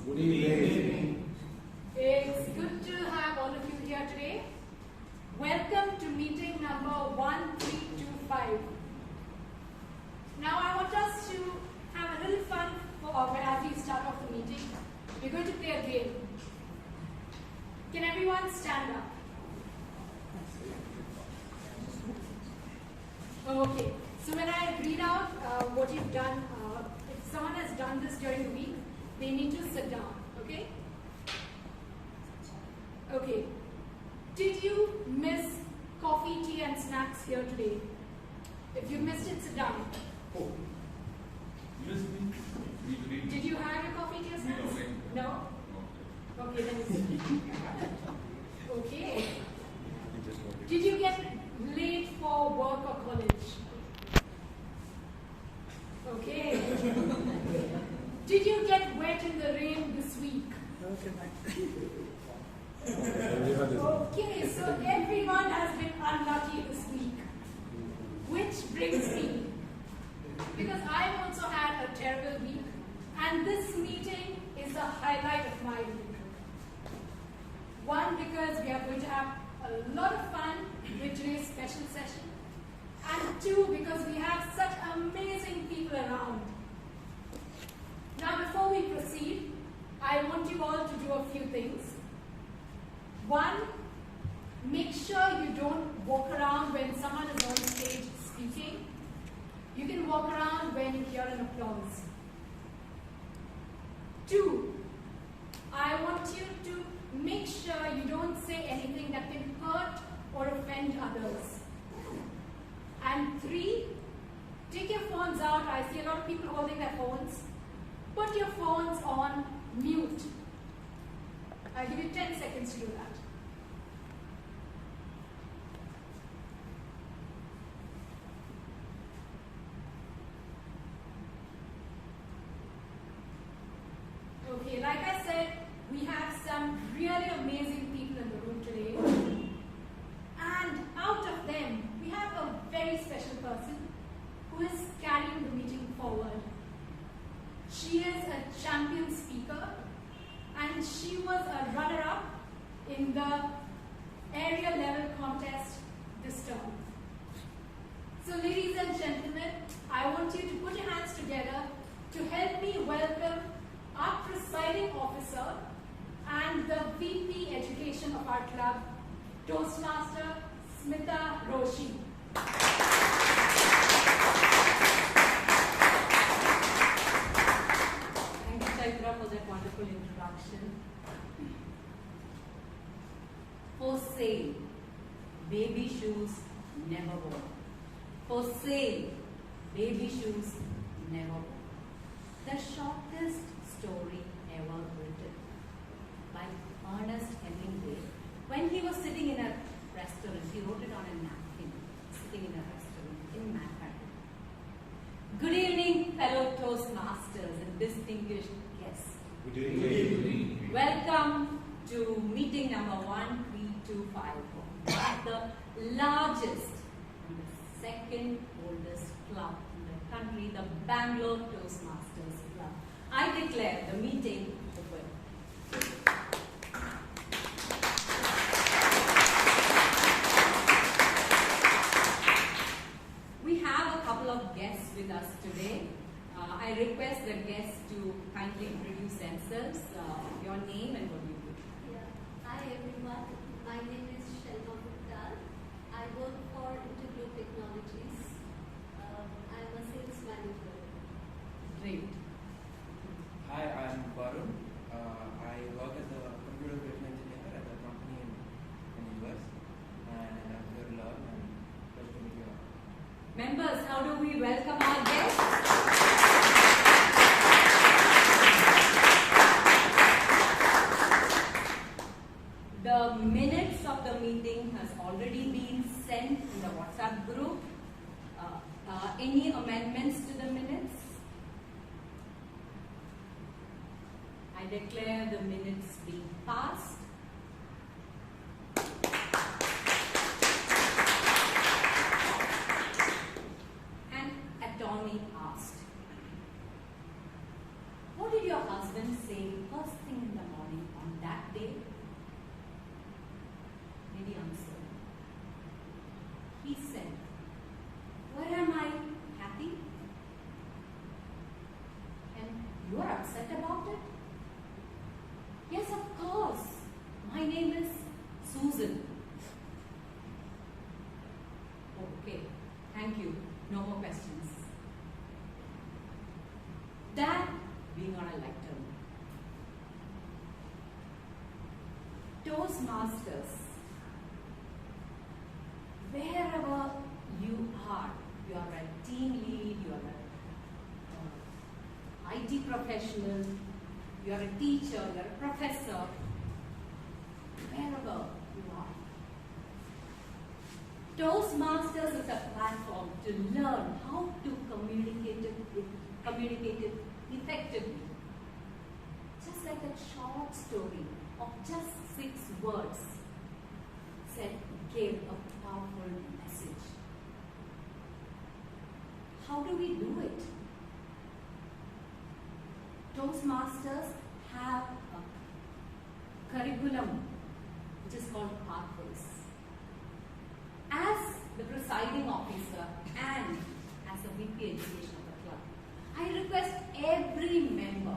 Good evening. It's good to have all of you here today. Welcome to meeting number 1325. Now I want us to have a little fun as we start off the meeting. We're going to play a game. Can everyone stand up? Okay. So when I read out what you've done, if someone has done this during the week, they need to sit down, okay? Okay. Did you miss coffee, tea and snacks here today? If you missed it, sit down. Oh. Did you have your coffee, tea or snacks? No? Okay, then okay. Did you get late for work or college? Okay. Did you get wet in the rain this week? Okay, so everyone has been unlucky this week. Which brings me, because I've also had a terrible week, and this meeting is the highlight of my week. One, because we are going to have a lot of fun with today's special session. And two, because we have such amazing people around. Now, before we proceed, I want you all to do a few things. One, make sure you don't walk around when someone is on stage speaking. You can walk around when you hear an applause. Two, I want you to make sure you don't say anything that can hurt or offend others. And three, take your phones out. I see a lot of people holding their phones. Put your phones on mute. I'll give you 10 seconds to do that. Okay, like I said, we have some really amazing people in the room today. And out of them, we have a very special person who is carrying the meeting forward. She is a champion speaker, and she was a runner-up in the area level contest this term. So ladies and gentlemen, I want you to put your hands together to help me welcome our presiding officer and the VP Education of our club, Toastmaster Smita Roshi. Thank you, Chaitra, for that wonderful introduction. For sale, baby shoes never worn. For sale, baby shoes never worn. The shortest story ever written by Ernest Hemingway. When he was sitting in a restaurant, he wrote it on a napkin, sitting in a restaurant in Manhattan. Good evening, fellow Toastmasters and distinguished guests. Good evening. Welcome to meeting number 1325, the largest and the second oldest club in the country, the Bangalore Toastmasters Club. I declare the meeting open. We have a couple of guests with us today. I request the guests to kindly introduce themselves, your name and what you do. Yeah. Hi everyone, my name is Shelma Gupta. I work for Interglobe Technologies. I'm a sales manager. Great. Hi, I'm Varun. I work as a computer vision engineer at a company in US, and I'm here to learn and pleasure to meet you all. Members, how do we welcome our guests? The minutes of the meeting has already been sent in the WhatsApp group. Any amendments to the minutes? I declare the minutes being passed. And attorney asked, what did your husband say first on a lighter note. Toastmasters, wherever you are a team lead, you are an IT professional, you are a teacher, you are a professor, wherever you are. Toastmasters is a platform to learn how to communicate it effectively. Just like that short story of just 6 words gave a powerful message. How do we do it? Toastmasters have a curriculum which is called Pathways. As the presiding officer and as a VP education of the club, I request every member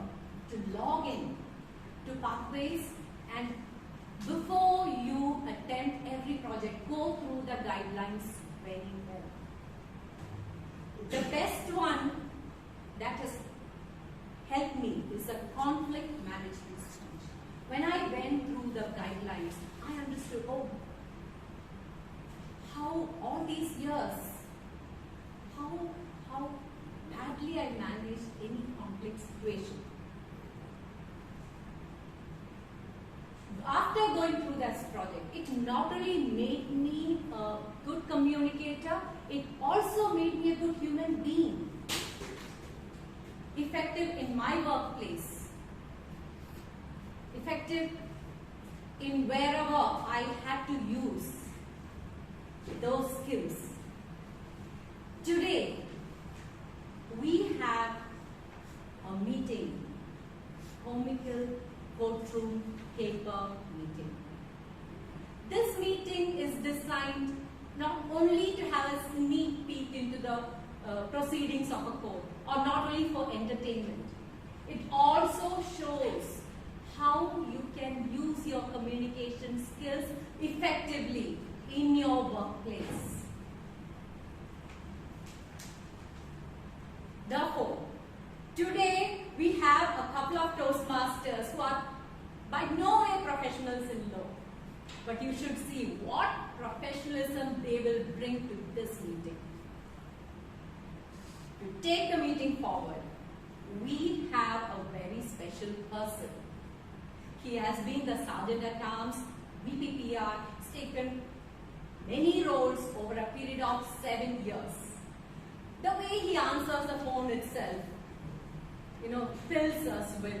to log in to Pathways, and before you attempt every project, go through the guidelines very well. The best one that has helped me is a conflict management strategy. When I went through the guidelines, I understood, how all these years, how badly I managed any conflict situation. After going through this project, it not only made me a good communicator, it also made me a good human being. Effective in my workplace, effective in wherever I had to use those skills. Today, we have a meeting, comical courtroom paper meeting. This meeting is designed not only to have a sneak peek into the proceedings of a court, or not only for entertainment. It also shows how you can use your communication skills effectively in your workplace. Therefore, today we have a couple of Toastmasters who are by no way professionals in law, but you should see what professionalism they will bring to this meeting. To take the meeting forward, we have a very special person. He has been the Sergeant at Arms, VPPR, he's taken many roles over a period of 7 years. The way he answers the phone itself, fills us with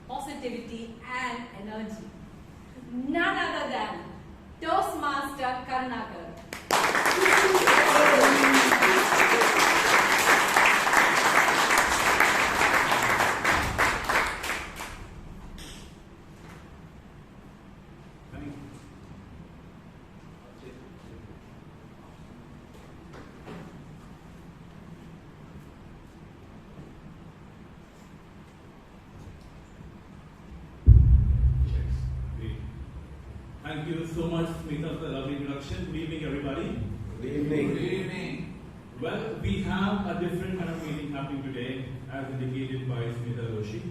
positivity and energy. None other than Toastmaster Karnakar. Thank you so much, Smita, for the lovely introduction. Good evening, everybody. Good evening. Good evening. Well, we have a different kind of meeting happening today, as indicated by Smita Roshi.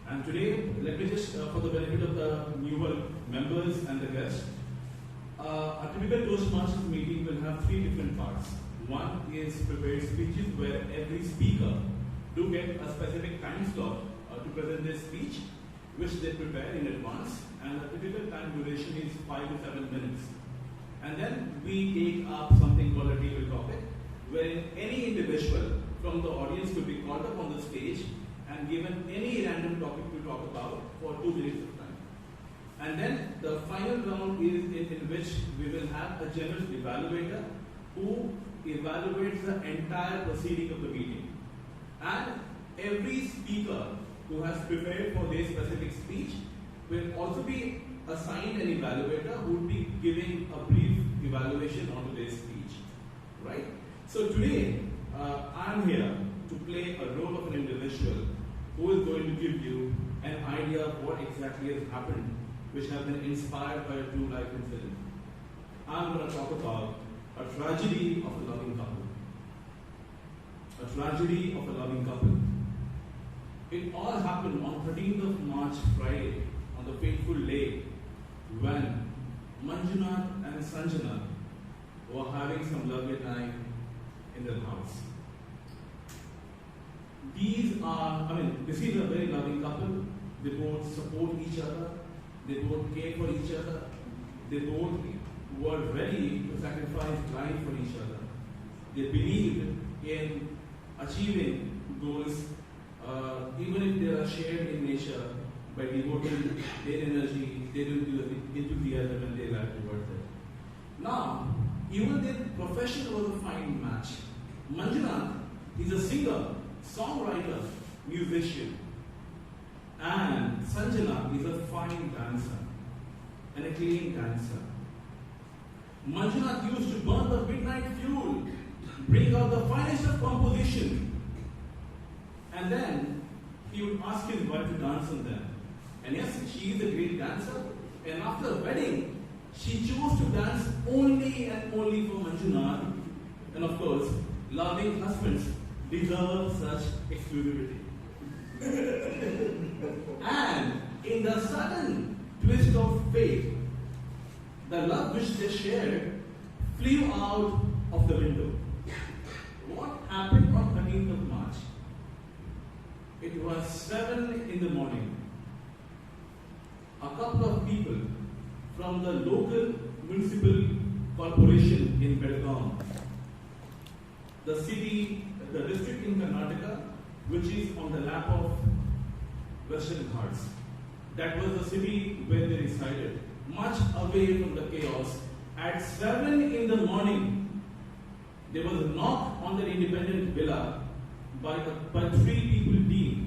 And today, let me just, for the benefit of the newer members and the guests, a typical Toastmasters meeting will have 3 different parts. One is prepared speeches, where every speaker do get a specific time slot to present their speech, which they prepare in advance, and the typical time duration is 5 to 7 minutes. And then we take up something called a table topic, wherein any individual from the audience could be called up on the stage and given any random topic to talk about for 2 minutes of time. And then the final round is in which we will have a general evaluator who evaluates the entire proceeding of the meeting. And every speaker who has prepared for their specific speech will also be assigned an evaluator who will be giving a brief evaluation on today's speech. Right? So today, I'm here to play a role of an individual who is going to give you an idea of what exactly has happened, which has been inspired by a true life incident. I'm going to talk about a tragedy of a loving couple. A tragedy of a loving couple. It all happened on 13th of March, Friday, on the fateful day when Manjunath and Sanjana were having some lovely time in their house. This is a very loving couple. They both support each other. They both care for each other. They both were ready to sacrifice life for each other. They believed in achieving goals, even if they are shared in nature, by devoting their energy, their enthusiasm and their life towards it. Now, even their profession was a fine match. Manjunath is a singer, songwriter, musician, and Sanjana is a fine dancer, and a clean dancer. Manjunath used to burn the midnight fuel, bring out the finest of composition, and then he would ask his wife to dance on them. And yes, she is a great dancer, and after the wedding, she chose to dance only and only for Manjunath, and of course, loving husbands deserve such exclusivity. And in the sudden twist of fate, the love which they shared flew out of the window. What happened on 13th of March? It was 7 in the morning. A couple of people from the local municipal corporation in Belgaum, the district in Karnataka, which is on the lap of Western Ghats. That was the city where they resided, much away from the chaos. At 7 in the morning, there was a knock on their independent villa by 3 people team.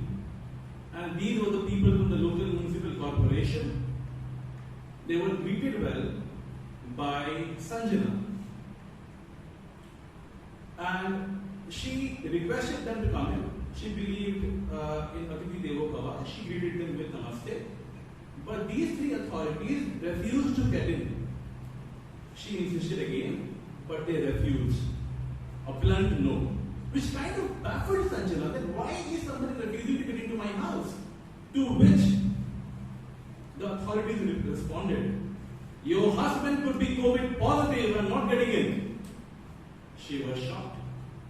And these were the people from the local municipal corporation. They were greeted well by Sanjana. And she requested them to come in. She believed in Atithi Devo Bhava. She greeted them with Namaste. But these 3 authorities refused to get in. She insisted again, but they refused. A blunt no. Which kind of baffled Sanjana. Then why is somebody refusing to get into my house? To which the authorities responded, your husband could be COVID positive and not getting in. She was shocked.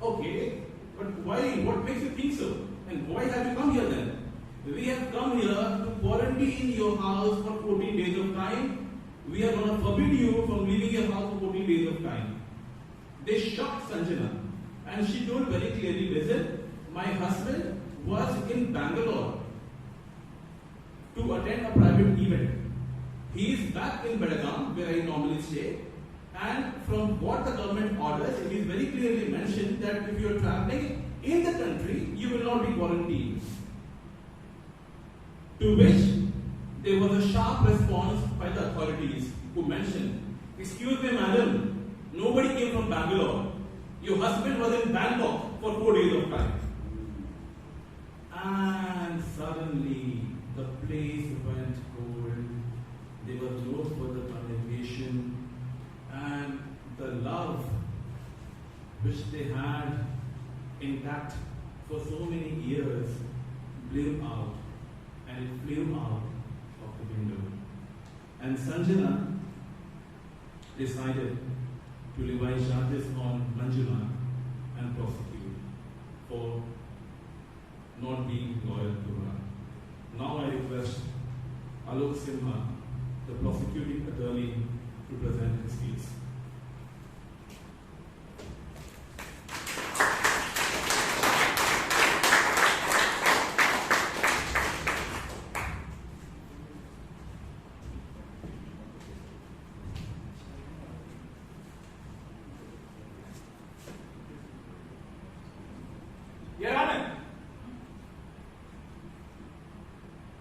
Okay, but why? What makes you think so? And why have you come here then? We have come here to quarantine your house for 14 days of time. We are going to forbid you from leaving your house for 14 days of time. They shocked Sanjana. And she told very clearly, listen, my husband was in Bangalore to attend a private event. He is back in Belgaum, where I normally stay. And from what the government orders, it is very clearly mentioned that if you are traveling in the country, you will not be quarantined. To which there was a sharp response by the authorities who mentioned, excuse me madam, nobody came from Bangalore. Your husband was in Bangkok for 4 days of time. And suddenly the place went cold. There was no further communication. And the love which they had intact for so many years blew out. And it flew out of the window. And Sanjana decided to levy charges on Manjunath and prosecute for not being loyal to her. Now I request Alok Simha, the prosecuting attorney, to present his case. Your Honor,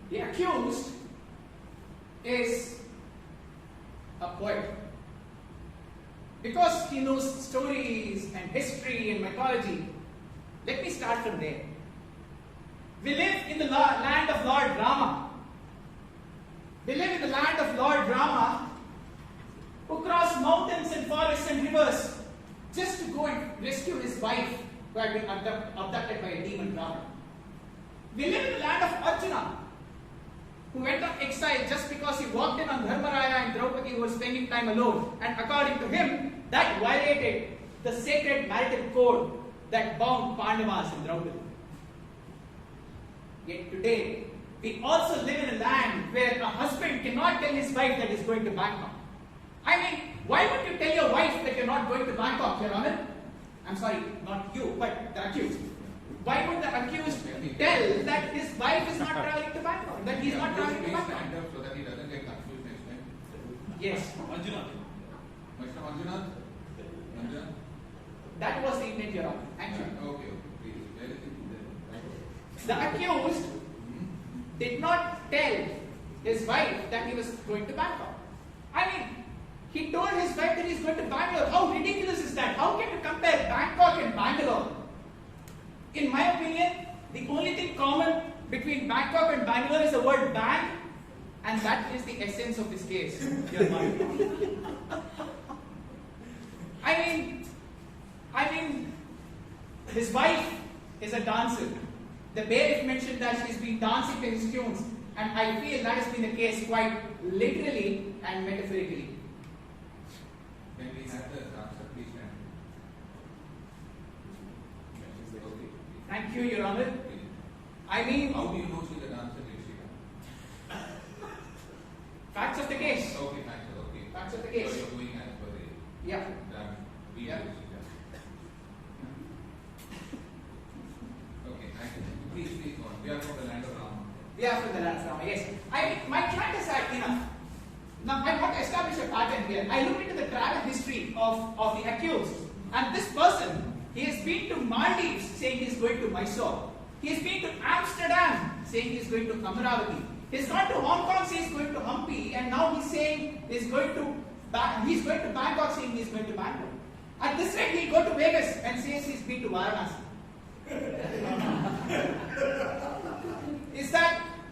the accused is a poet. Because he knows stories and history and mythology, let me start from there. We live in the land of Lord Rama. We live in the land of Lord Rama, who crossed mountains and forests and rivers just to go and rescue his wife who had been abducted by a demon Ravana. We live in the land of Arjuna, who went on exile just because he walked in on Dharmaraya and Draupadi who were spending time alone. And according to him, that violated the sacred marital code that bound Pandavas and Draupadi. Yet today, we also live in a land where a husband cannot tell his wife that he's going to Bangkok. I mean, why would you tell your wife that you're not going to Bangkok, Your Honor? I'm sorry, not you, but the accused. Why would the accused tell that his wife is not traveling to Bangkok, that he's not traveling to Bangkok? So that he doesn't get confused next time. Yes. Manjunath. Mr. Manjunath? Manjunath? That was the intent, Your Honor. Thank you. Okay, please. Where is it? The accused did not tell his wife that he was going to Bangkok. I mean, he told his wife that he's going to Bangalore. How ridiculous is that? How can you compare Bangkok and Bangalore? In my opinion, the only thing common between Bangkok and Bangalore is the word bang, and that is the essence of this case. Your Honor. I mean, his wife is a dancer. The bailiff mentioned that she's been dancing to his tunes, and I feel that has been the case quite literally and metaphorically. Can we have the answer, please, ma'am? Okay. Thank you, Your Honor. Please. I mean, How do you know she's a dancer, Rishika? facts of the case. Okay, thanks, sir. Okay. Facts of the case. So you're going as per the Yeah. we Yeah. Rishika. Okay, thank you. Please go on. We are from the land of Rama. We are from the land of Rama, yes. My client has had enough. Now, I want to establish a pattern here. I look into the travel history of the accused, and this person, he has been to Maldives saying he's going to Mysore. He has been to Amsterdam saying he's going to Amaravati. He's gone to Hong Kong saying he's going to Hampi, and now he's saying he's going to Bangkok saying he's going to Bangalore. At this rate, he'll go to Vegas and says he's been to Varanasi.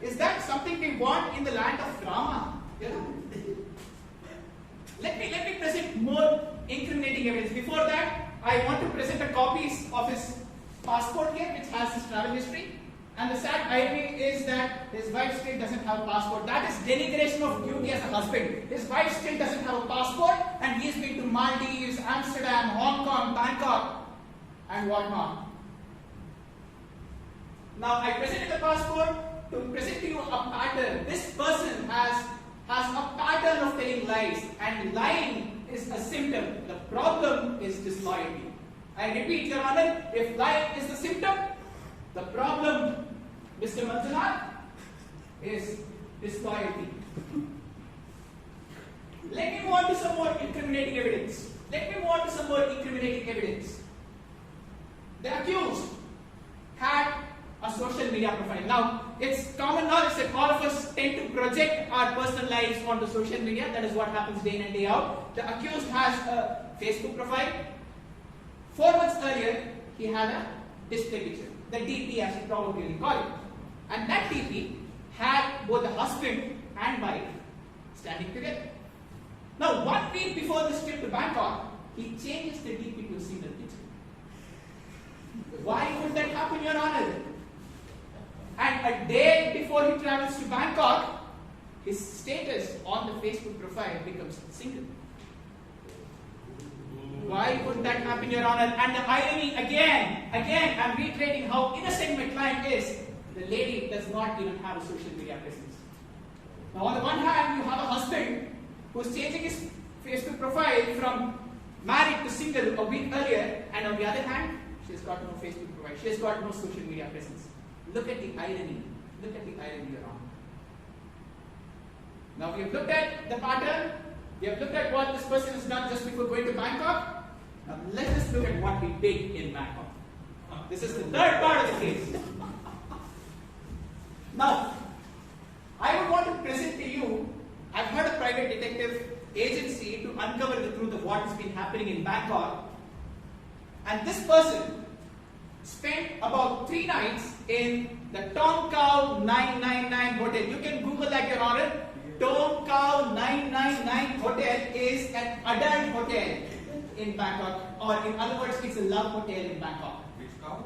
Is that something we want in the land of Rama? Yeah. Let me present more incriminating evidence. Before that, I want to present a copies of his passport here, which has his travel history. And the sad irony is that his wife still doesn't have a passport. That is denigration of duty as a husband. His wife still doesn't have a passport, and he has been to Maldives, Amsterdam, Hong Kong, Bangkok, and whatnot. Now, I presented the passport to present to you a pattern. This person has a pattern of telling lies, and lying is a symptom. The problem is disloyalty. I repeat, Your Honor, if lying is the symptom, the problem, Mr. Manjunath, is disloyalty. Let me move on to some more incriminating evidence. The accused had a social media profile. Now, it's common knowledge that all of us tend to project our personal lives onto social media. That is what happens day in and day out. The accused has a Facebook profile. 4 months earlier, he had a display picture, the DP as you probably call it. And that DP had both the husband and wife standing together. Now, 1 week before this trip to Bangkok, he changes the DP to a single picture. Why would that happen, Your Honor? And a day before he travels to Bangkok, his status on the Facebook profile becomes single. Why would that happen, Your Honor? And the irony, again, I'm reiterating how innocent my client is. The lady does not even have a social media presence. Now, on the one hand, you have a husband who's changing his Facebook profile from married to single a week earlier, and on the other hand, she's got no Facebook profile. She has got no social media presence. Look at the irony. Look at the irony, Your Honor. Now, we have looked at the pattern. We have looked at what this person has done just before going to Bangkok. Now, let us look at what he did in Bangkok. This is the third part of the case. Now, I would want to present to you, I've heard a private detective agency to uncover the truth of what has been happening in Bangkok. And this person spent about 3 nights in the Tom Cow 999 hotel. You can Google that, Your Honor. Tom Cow 999 hotel is an adult hotel in Bangkok, or in other words, it's a love hotel in Bangkok. Which cow?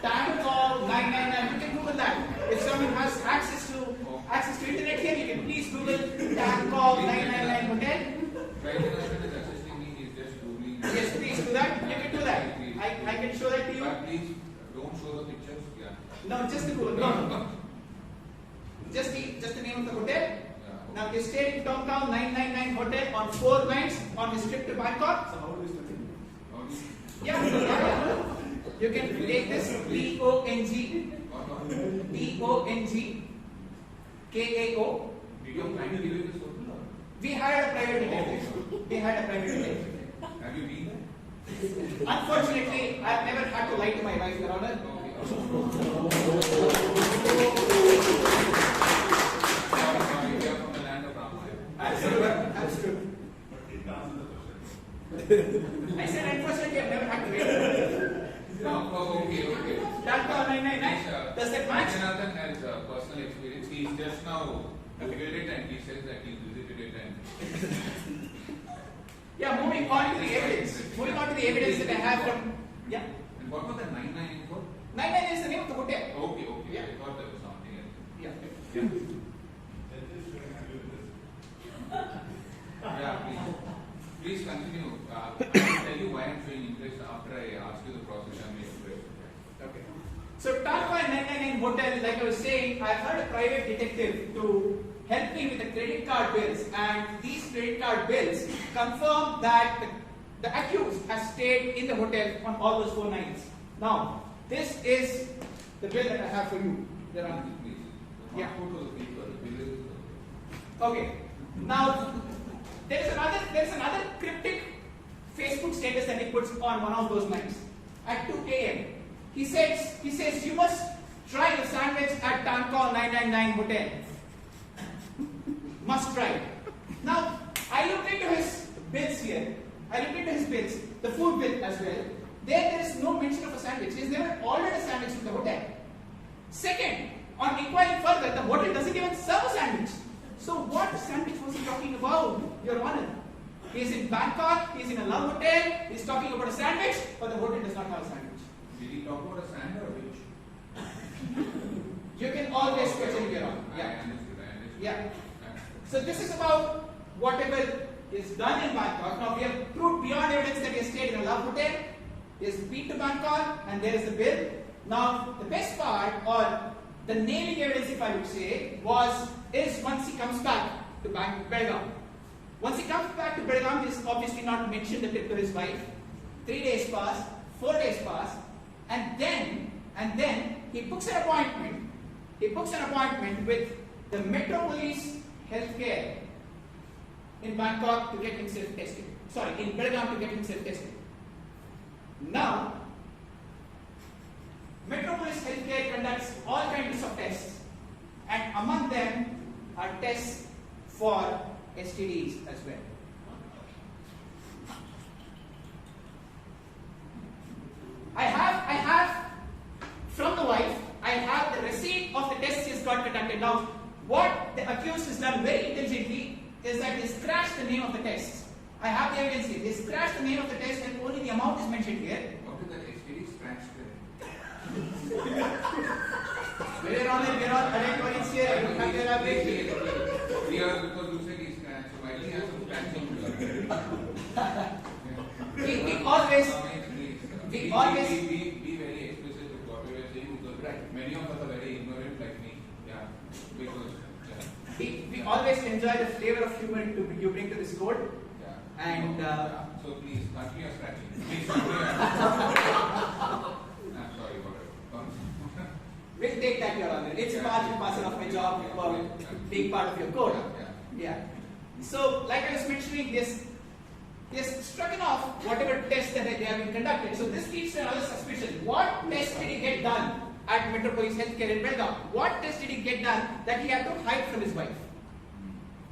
Tom Cow 999, you can Google that. you. But please don't show the pictures. Yeah. No, just the no, no, no. Just the name of the hotel. Yeah. Now they stayed in Downtown 999 Hotel on 4 nights on his trip to Bangkok. So how do we spell it? Yeah. You can take this BONG KAO. Did your client give you this hotel? We hired a private detective. Have you been there? Unfortunately, I've never had to lie to my wife, Your Honor. Sorry, we are from the land of Ramayana. Absolutely. I said unfortunately I've never had to wait. Okay. Downtown 999. Does that match? Jonathan has personal experience. He's just now Googled it and he says that he visited it and. Yeah, moving on to the evidence. That I have from. Yeah. And what was the 99 for? 99 is the name of the hotel. Okay. Yeah. I thought there was something else. Yeah. Yeah, please continue. I'll tell you why I'm showing interest after I ask you the process and make it. Okay. So Tata 999 Hotel, like I was saying, I hired a private detective to help me with the credit card bills, and these credit card bills confirm that the accused has stayed in the hotel on all those 4 nights. Now, this is the bill that I have for you. Your Honor. Yeah. Okay. Now, there's another cryptic Facebook status that he puts on one of those nights at 2 a.m. He says you must try the sandwich at Tankon 999 Hotel. Must try. Now, I looked into his bills here. The food bill as well. There is no mention of a sandwich. He's never ordered a sandwich from the hotel. Second, on inquiring further, the hotel doesn't even serve a sandwich. So what sandwich was he talking about, Your Honor? He's in Bangkok, he's in a love hotel, he's talking about a sandwich, but the hotel does not have a sandwich. Did he talk about a sand or a beach? You can always question Your Honor. I understood. Yeah. So this is about whatever is done in Bangkok. Now we have proved beyond evidence that he has stayed in a love hotel, he has been to Bangkok, and there is the bill. Now the best part, or the nailing evidence, if I would say, is once he comes back to Belgaum. Once he comes back to Belgaum, he has obviously not mentioned the trip to his wife. 3 days pass, 4 days pass, and then he books an appointment. He books an appointment with the Metropolis Healthcare in Bangkok to get himself tested. Sorry, in Belgaum to get himself tested. Now, Metropolis Healthcare conducts all kinds of tests, and among them are tests for STDs as well. I have from the wife, I have the receipt of the tests he has got conducted. Now, what the accused has done very intelligently is that he scratched the name of the tests. I have the evidence here. They scratched the name of the test and only the amount is mentioned here. What is that STD scratch there? Your Honor, we are all auditorians here. I don't have to elaborate. Clear because you said he scratched, so why do you have some scratching? We always Be very explicit with what we were saying because many of us are very ignorant like me. Yeah, because we always enjoy the flavor of humor you bring to this court. yeah. And so please continue scratching. Please continue. I'm sorry, whatever. we'll take that, Your Honor. It's part and parcel of my job for being part of your court. Yeah. So, like I was mentioning, he has stricken off whatever tests that they have been conducted. So this leads to another suspicion. What test did he get done at Metropolis Healthcare in Belgaum? What test did he get done that he had to hide from his wife?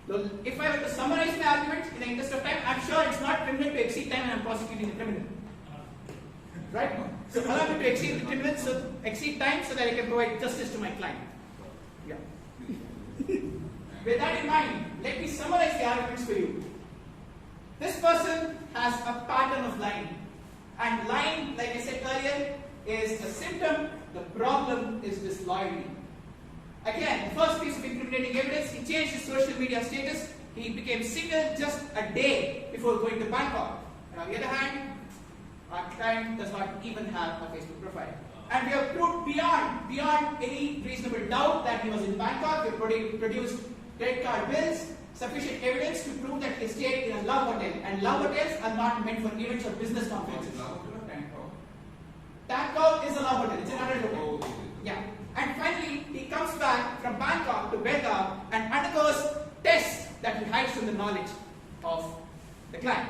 So if I were to summarize my argument in the interest of time, I'm sure it's not criminal to exceed time and I'm prosecuting the criminal. Right? So allow me to exceed the criminal, so exceed time so that I can provide justice to my client. Yeah. With that in mind, let me summarize the arguments for you. This person has a pattern of lying. And lying, like I said earlier, is a symptom. The problem is disloyalty. Again, the first piece of incriminating evidence, he changed his social media status. He became single just a day before going to Bangkok. And on the other hand, our client does not even have a Facebook profile. And we have proved beyond any reasonable doubt that he was in Bangkok. We produced credit card bills, sufficient evidence to prove that he stayed in a love hotel. And love hotels are not meant for events or business conferences. Bangkok is a love hotel. It's an adult hotel. Yeah. And finally, he comes back from Bangkok to Belgaum and undergoes tests that he hides from the knowledge of the client.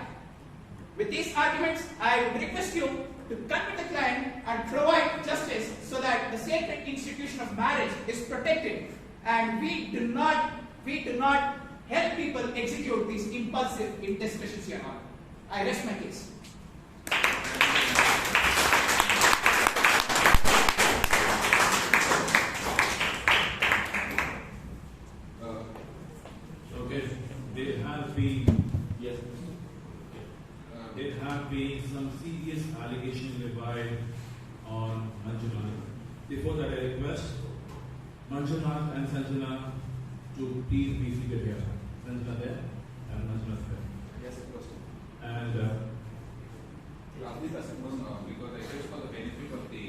With these arguments, I would request you to convert the client and provide justice so that the sacred institution of marriage is protected, and we do not help people execute these impulsive indiscretions here. I rest my case. There have been some serious allegations levied on Manjunath. Before that, I request Manjunath and Sanjana to please be seated here. Sanjana there and Manjunath there. Yes, of course. And because I guess for the benefit of the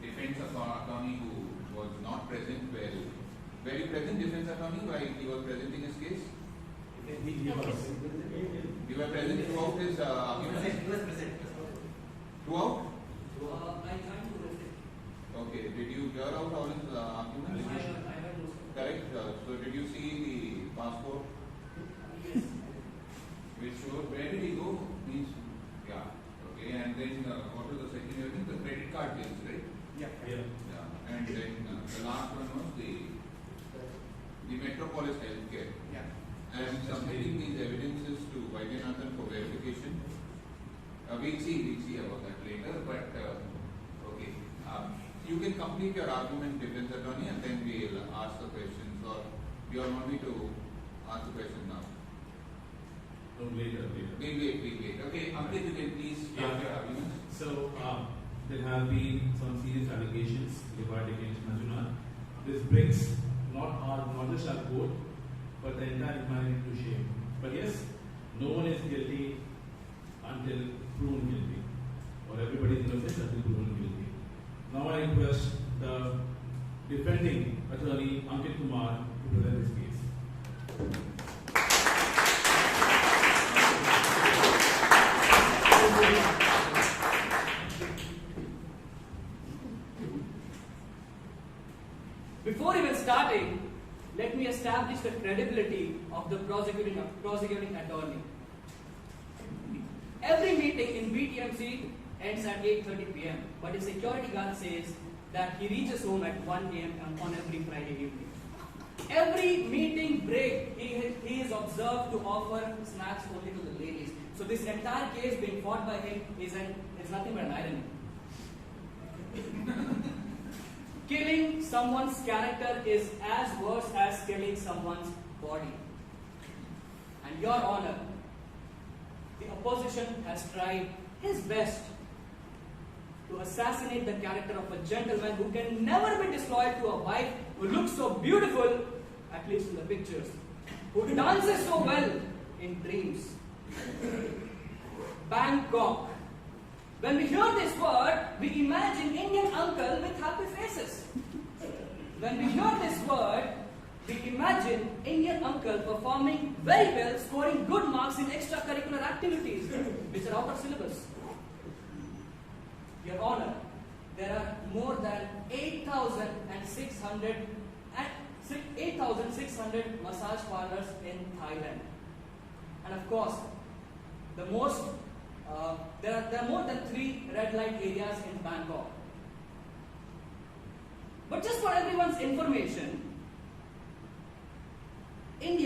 defense attorney who was not present, were you present, defense attorney, while he was presenting his case? he was. You were present throughout his argument? He was present. Throughout? I joined to listen. Okay. Did you hear out all his arguments? I heard most. Correct. So did you see the passport? Yes. Which showed where did he go? Means, yeah. Okay. And then what was the second thing? The credit card bills, right? Yeah. Yeah. Yeah. And then the last one was the Metropolis Healthcare. Yeah. I am submitting these evidences to Vaidyanathan for verification. We'll see about that later, but okay. You can complete your argument, defense attorney, and then we'll ask the questions, or you all want me to ask the question now? No, later. We'll wait. Okay, Ankit, you can please start your argument. So, there have been some serious allegations levied against Manjunath. This brings not just our court, but the entire humanity to shame. But yes, no one is guilty until proven guilty, or everybody is innocent until proven guilty. Now I request the defending attorney Ankit Kumar to present his case. Before even starting, let me establish the credibility of the prosecuting attorney. Every meeting in BTMC ends at 8:30 p.m., but a security guard says that he reaches home at 1 a.m. on every Friday evening. Every meeting break, he is observed to offer snacks only to the ladies. So this entire case being fought by him is nothing but an irony. Killing someone's character is as worse as killing someone's body. And Your Honor, the opposition has tried his best to assassinate the character of a gentleman who can never be disloyal to a wife, who looks so beautiful, at least in the pictures, who dances so well in dreams. Bangkok. When we hear this word, we imagine Indian uncle with happy faces. When we hear this word, we imagine Indian uncle performing very well, scoring good marks in extracurricular activities, which are out of syllabus. Your Honor, there are more than 8,600 massage parlors in Thailand. And of course, there are more than 3 red light areas in Bangkok. But just for everyone's information, in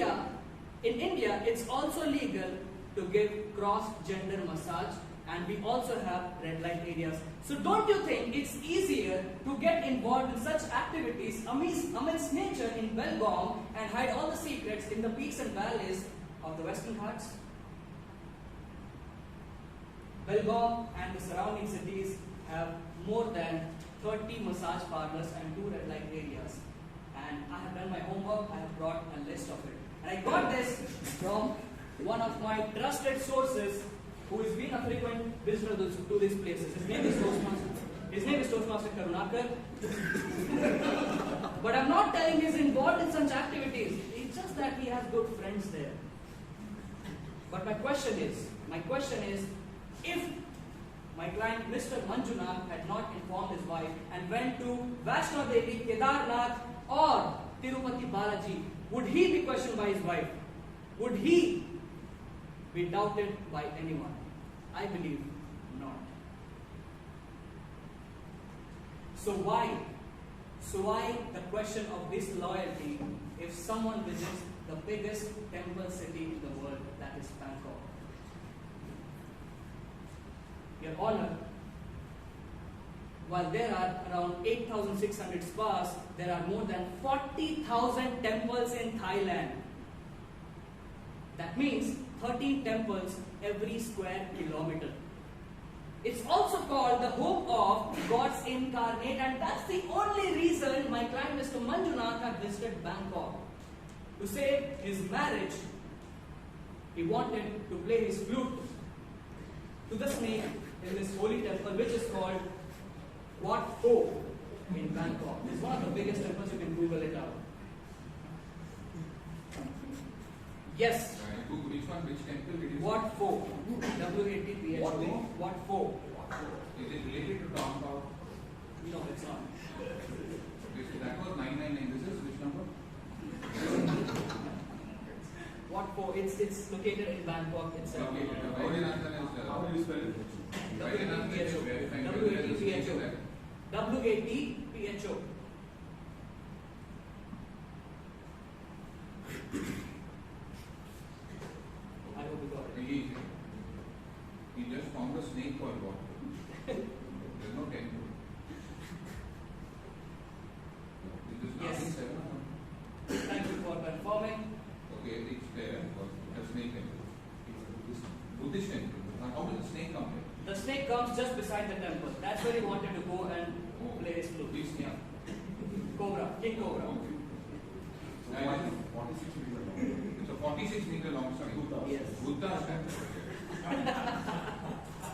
India, it's also legal to give cross-gender massage, and we also have red light areas. So don't you think it's easier to get involved in such activities amidst nature in Belgaum and hide all the secrets in the peaks and valleys of the Western Ghats? Belgaum and the surrounding cities have more than 30 massage parlors and 2 red light areas. And I have done my homework, I have brought a list of it. And I got this from one of my trusted sources who has been a frequent visitor to these places. His name is Toastmaster Karunakar. But I'm not telling he's involved in such activities. It's just that he has good friends there. But my question is, if my client Mr. Manjunath had not informed his wife and went to Vaishno Devi, Kedarnath or Tirupati Balaji, would he be questioned by his wife? Would he be doubted by anyone? I believe not. So why the question of disloyalty if someone visits the biggest temple city in the world, that is Bangkok? Your Honor, while there are around 8,600 spas, there are more than 40,000 temples in Thailand. That means 13 temples every square kilometer. It's also called the home of God's incarnate, and that's the only reason my client Mr. Manjunath had visited Bangkok. To save his marriage, he wanted to play his flute to the snake in this holy temple, which is called Wat Pho in Bangkok. It's one of the biggest temples. You can Google it out. Yes. Which one? Which temple it is? Wat Pho. W-A-T-P-H-O. Wat Pho. Is it related to Tom Cow? No, it's not. That was 999. This is which number? Wat Pho. It's located in Bangkok itself. How do you spell it? W-A-T-P-H-O. W-A-T-P-H-O. W-A-T-P-H-O. I hope you got it. He just found a snake called what? There's no temple. Is this Yes. 997? Thank you for confirming. Okay, it's there. The snake temple. Buddhist temple. How did the snake come there? The snake comes just beside the temple. That's where he wanted to go and play his flute. This snake. Cobra, King Cobra. And it's a 46-meter long snake. Yes. Buddha statue.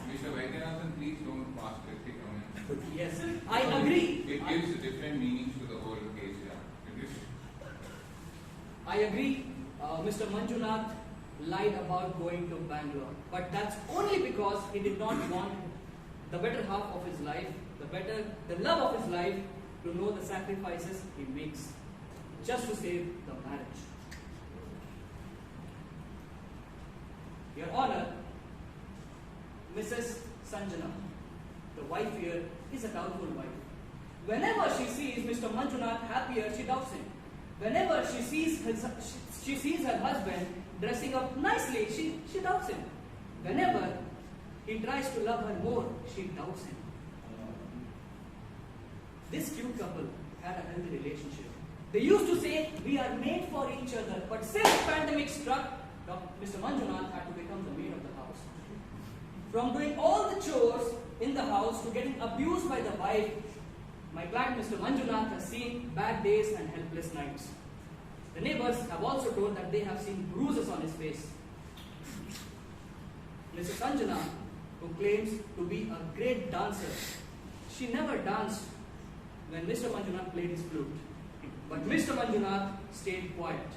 Mr. Vaidyanathan, please don't pass cryptic comments. Yes, I agree. It gives different meanings to the whole case. Yeah. It is. I agree. Mr. Manjunath lied about going to Bangalore, but that's only because he did not want the better half of his life, the love of his life, to know the sacrifices he makes just to save the marriage. Your Honor, Mrs. Sanjana, the wife here, is a doubtful wife. Whenever she sees Mr. Manjunath happier, she doubts him. Whenever she sees her husband dressing up nicely, she doubts him. Whenever he tries to love her more, she doubts him. This cute couple had a healthy relationship. They used to say, we are made for each other, but since the pandemic struck, Mr. Manjunath had to become the maid of the house. From doing all the chores in the house to getting abused by the wife, my client Mr. Manjunath has seen bad days and helpless nights. The neighbors have also told that they have seen bruises on his face. Mrs. Sanjana, who claims to be a great dancer, she never danced when Mr. Manjunath played his flute. But Mr. Manjunath stayed quiet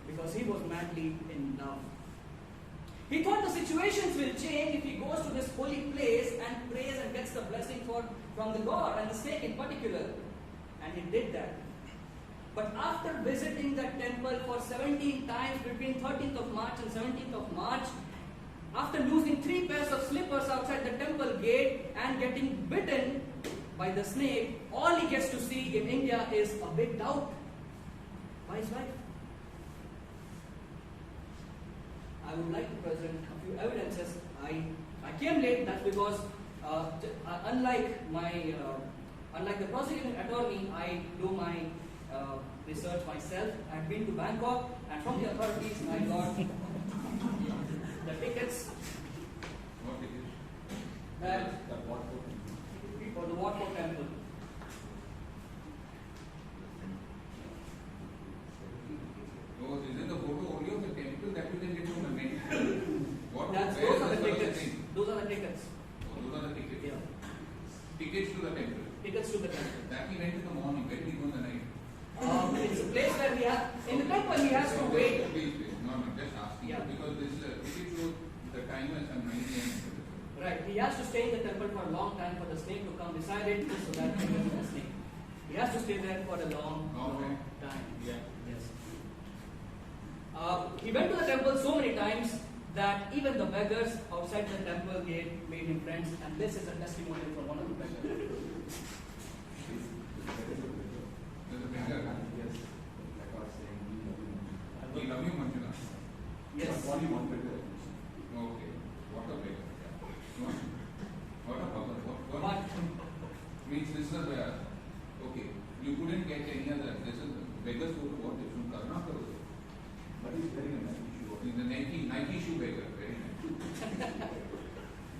because he was madly in love. He thought the situations will change if he goes to this holy place and prays and gets the blessing from the God and the snake in particular. And he did that. But after visiting that temple for 17 times between 13th of March and 17th of March, after losing 3 pairs of slippers outside the temple gate and getting bitten by the snake, all he gets to see in India is a big doubt by his wife. I would like to present a few evidences. I came late, that's because unlike the prosecuting attorney, I do my research myself. I've been to Bangkok, and from the authorities I got the tickets What it is? that for the Wat Pho temple. No, isn't the photo only of the temple that you can get from the net? What? That's Where a place where we have, in the temple he has to wait. Please, no, just asking. Yeah. Because this ticket show, the time is at 9 a.m. Right, he has to stay in the temple for a long time for the snake to come beside it so that he can the snake. He has to stay there for a long time. Yeah. Yes. He went to the temple so many times that even the beggars outside the temple gate made him friends, and this is a testimonial from one of the beggars. There's a beggar. Yes. Like I was saying, We love you, Manjuna. Yes. What do you want to do? Okay. What a beggar. Yeah. What a beggar. What? Means this is a, okay. You couldn't get any other. This is beggars go to what? It's from Karnataka. But he's wearing a Nike shoe. He's the Nike shoe beggar. Very nice.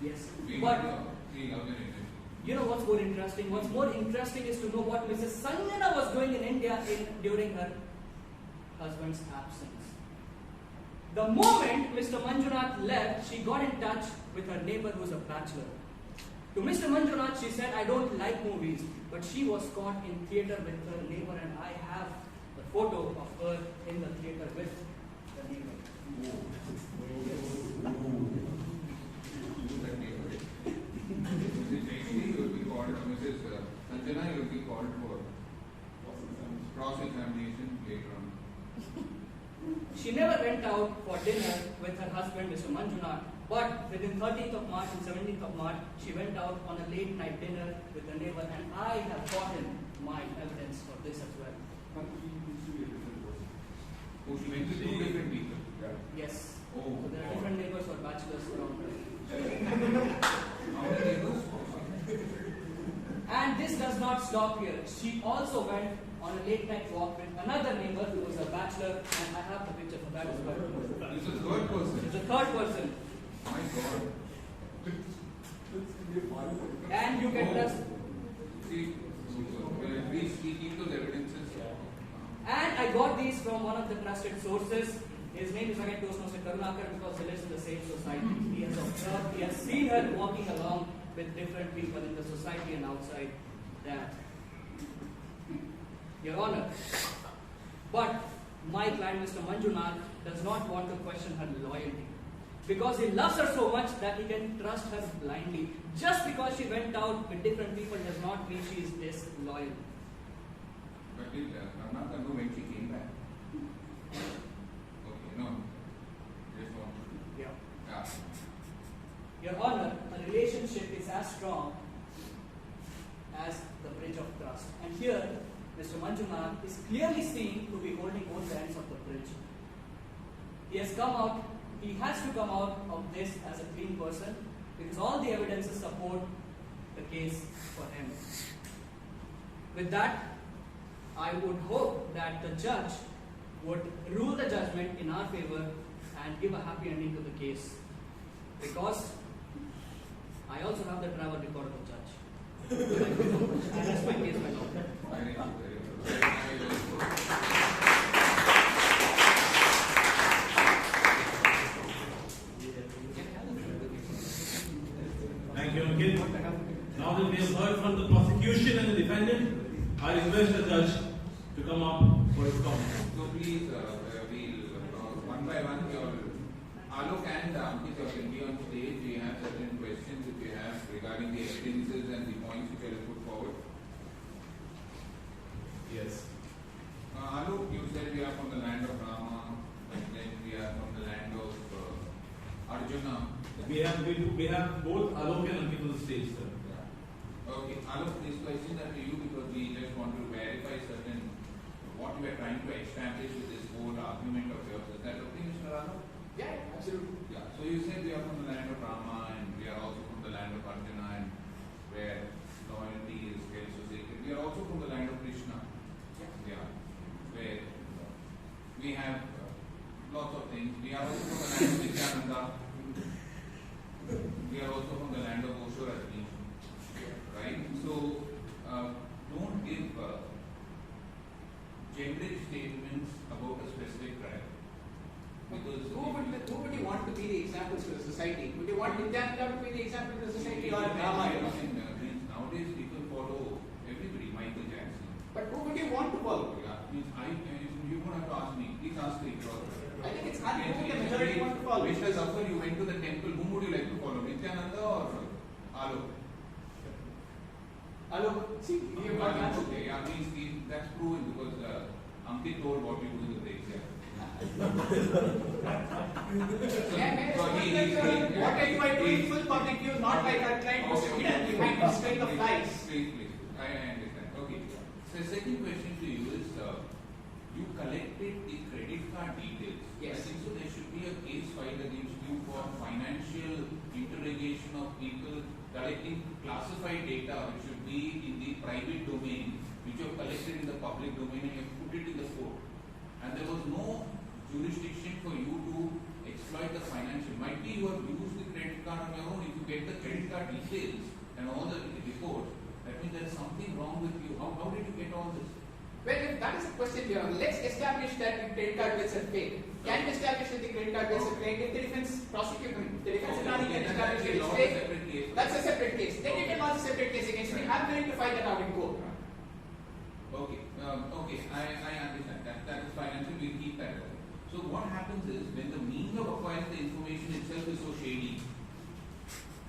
Yes. We But love your intention. you know what's more interesting? What's more interesting is to know what Mrs. Sanjana was doing in India during her husband's absence. The moment Mr. Manjunath left, she got in touch with her neighbor who was a bachelor. To Mr. Manjunath, she said, I don't like movies, but she was caught in theatre with her neighbor, and I have the photo of her in the theatre with the neighbor. Actually, you will be called, Mrs. Sanjana, you will be called for cross-examination later on. She never went out for dinner with her husband, Mr. Manjunath, but within 13th of March and 17th of March, she went out on a late night dinner with a neighbor, and I have gotten my evidence for this as well. Oh, she went to two different people. Yes. Oh, So there are different neighbors or bachelors around her. How many neighbors? And this does not stop here. She also went on a late night walk with another neighbor who was a bachelor, and I have the picture for that as well. It's a third person. It's a third person. My God. And you can trust. See, please keep those evidences. And I got these from one of the trusted sources. His name is again Toastmaster Karunakar because he lives in the same society. He has observed, he has seen her walking along with different people in the society and outside that. Your Honor, but my client Mr. Manjunath does not want to question her loyalty because he loves her so much that he can trust her blindly. Just because she went out with different people does not mean she is disloyal. But did Karnataka know when she came back? Okay, no. Just one. Yeah. Yeah. Your Honor, a relationship is as strong as the bridge of trust. And here, Mr. Manjunath is clearly seen to be holding both ends of the bridge. He has to come out of this as a clean person because all the evidences support the case for him. With that, I would hope that the judge would rule the judgment in our favor and give a happy ending to the case. Because I also have the travel record of the judge. Thank you so much. And that's my case, my lord. Very good, very good. Very good. Thank you, Ankit. Now that we have heard from the prosecution and the defendant, I request the judge to come up for his comment. So please, we'll one by one, your Alok and Ankit will be on stage. We have certain questions that we have regarding the evidences and the points which are put forward. Yes. Alok, you said we are from the land of Rama, and then we are from the land of Arjuna. We have both Alok and Ankit on the stage, sir. Okay, Alok, this question is to you because we just want to verify certain what we are trying to establish with this whole argument of yours. Is that okay, Mr. Alok? Yeah, absolutely. Yeah. So you said we are from the land of Rama and we are also from the land of Arjuna and where loyalty is very so sacred. We are also from the land of Krishna. Yeah. Where we have lots of things. We are also from the land of Nityananda. We are also from the land of Osho Rajneesh. Right? So, don't give generic statements about a specific tribe. Because Who would you want to be the examples to the society? Would you want Nityananda to be the example to the society or Rama? Nowadays people follow everybody, Michael Jackson. But who would you want to follow? Yeah, means have to ask me. Please ask the author. I think it's untrue the majority want to follow. Mr. Zafar, you went to the temple. Whom would you like to follow? Nityananda or Alok? Alok, see, you got an answer. Okay, yeah, that's proven because Ankit told what you do in the breaks. Yeah. What I do, I do in full public view, not like our client was hidden behind the string of lies. Please. I understand. Okay. So the second question to you is, you collected the credit card details. Yes. I think so there should be a case filed against you for financial interrogation of people collecting classified data which should be in the private domain, which you have collected in the public domain and you have put it in the court. And there was no jurisdiction for you to exploit the financial. Might be you have used the credit card on your own. If you get the credit card details and all the reports, that means there is something wrong with you. How did you get all this? Well, if that is the question here, let's establish that the credit card bills are fake. Can we establish that the credit card bills are fake? If the defense attorney can establish that it's fake, that's a separate case. Then you can launch a separate case against me. I'm willing to fight that out in court. Okay, I understand that is financial. We'll keep that away. So what happens is when the means of acquiring the information itself is so shady,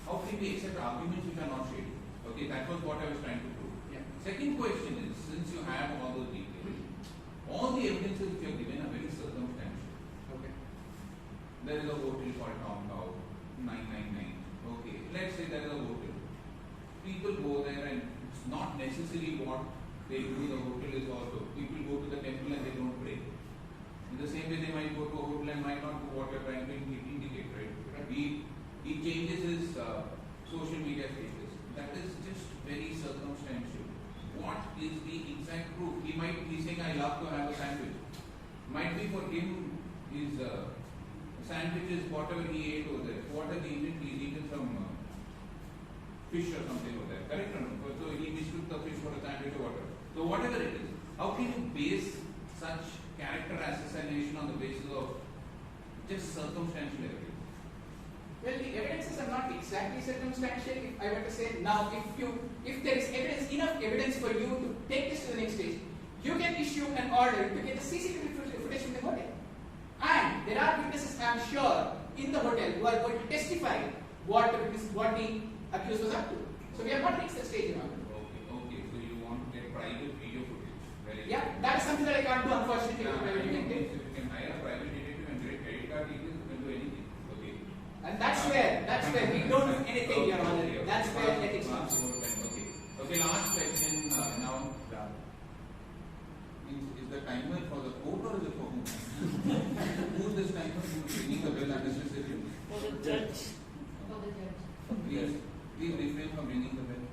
how can we accept arguments which are not shady? Okay, that was what I was trying to prove. Yeah. Second question is, since you have all those details, all the evidences which you have given are very circumstantial. Okay. There is a hotel called Tom Cow, 999. Okay, let's say there is a hotel. People go there and it's not necessarily what they do in the hotel is also. People go to the temple and they don't pray. In the same way, they might go to a hotel and might not do what you're trying to indicate, right? He changes his social media status. That is just very circumstantial. What is the exact proof? He might be saying, I love to have a sandwich. Might be for him, his sandwiches, whatever he ate over there. What has he eaten? He's eaten some fish or something over there. Correct or not? So he mistook the fish for a sandwich or whatever. So whatever it is, how can you base such character assassination on the basis of just circumstantial evidence? Well, the evidences are not exactly circumstantial. If I were to say now, if there is enough evidence for you to take this to the next stage, you can issue an order to get the CCTV footage from the hotel. And there are witnesses, I am sure, in the hotel who are going to testify what the accused was up to. So we have not reached that stage, Your Honor. Okay. So you want to get private video footage? Very Yeah, that is something that I can't do, unfortunately. If you can hire a private detective and get credit card details, you can do anything. Okay. And that's where we don't do anything, Your Honor. That's where ethics comes. Okay, last question now. Is the timer for the court or is it for whom? Who's this timer? Who's ringing the bell unnecessarily? For the judge. For the judge. Please refrain from ringing the bell.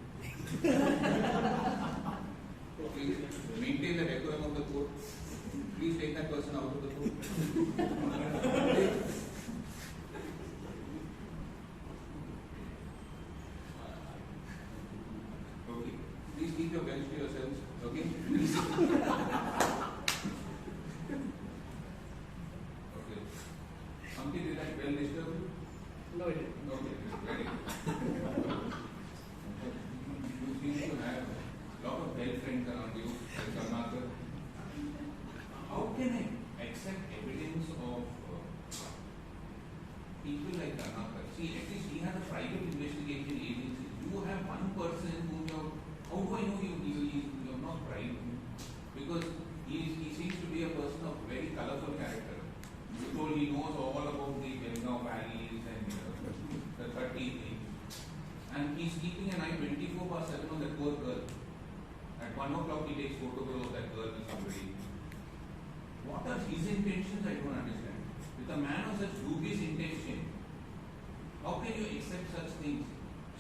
Please maintain the decorum of the court. Please take that person out of the court. Okay. Please keep your bench to yourselves. Okay? Please. Okay. Ankit, did that bell disturb you? No, it didn't. Okay. Very good. You seem to have a lot of bell friends around you, like Karnataka. How can I accept evidence of people like Karnataka? See, at least he had a private investigation agency. You have one person who you have, how do I know you are not private? Because he seems to be a person of very colorful character. You told he knows all about the Belgaum valleys and the 30 things. And he's keeping an eye 24/7 on that poor girl. At 1 o'clock he takes photographs of that girl with somebody. What are his intentions? I don't understand. With a man of such dubious intention, how can you accept such things?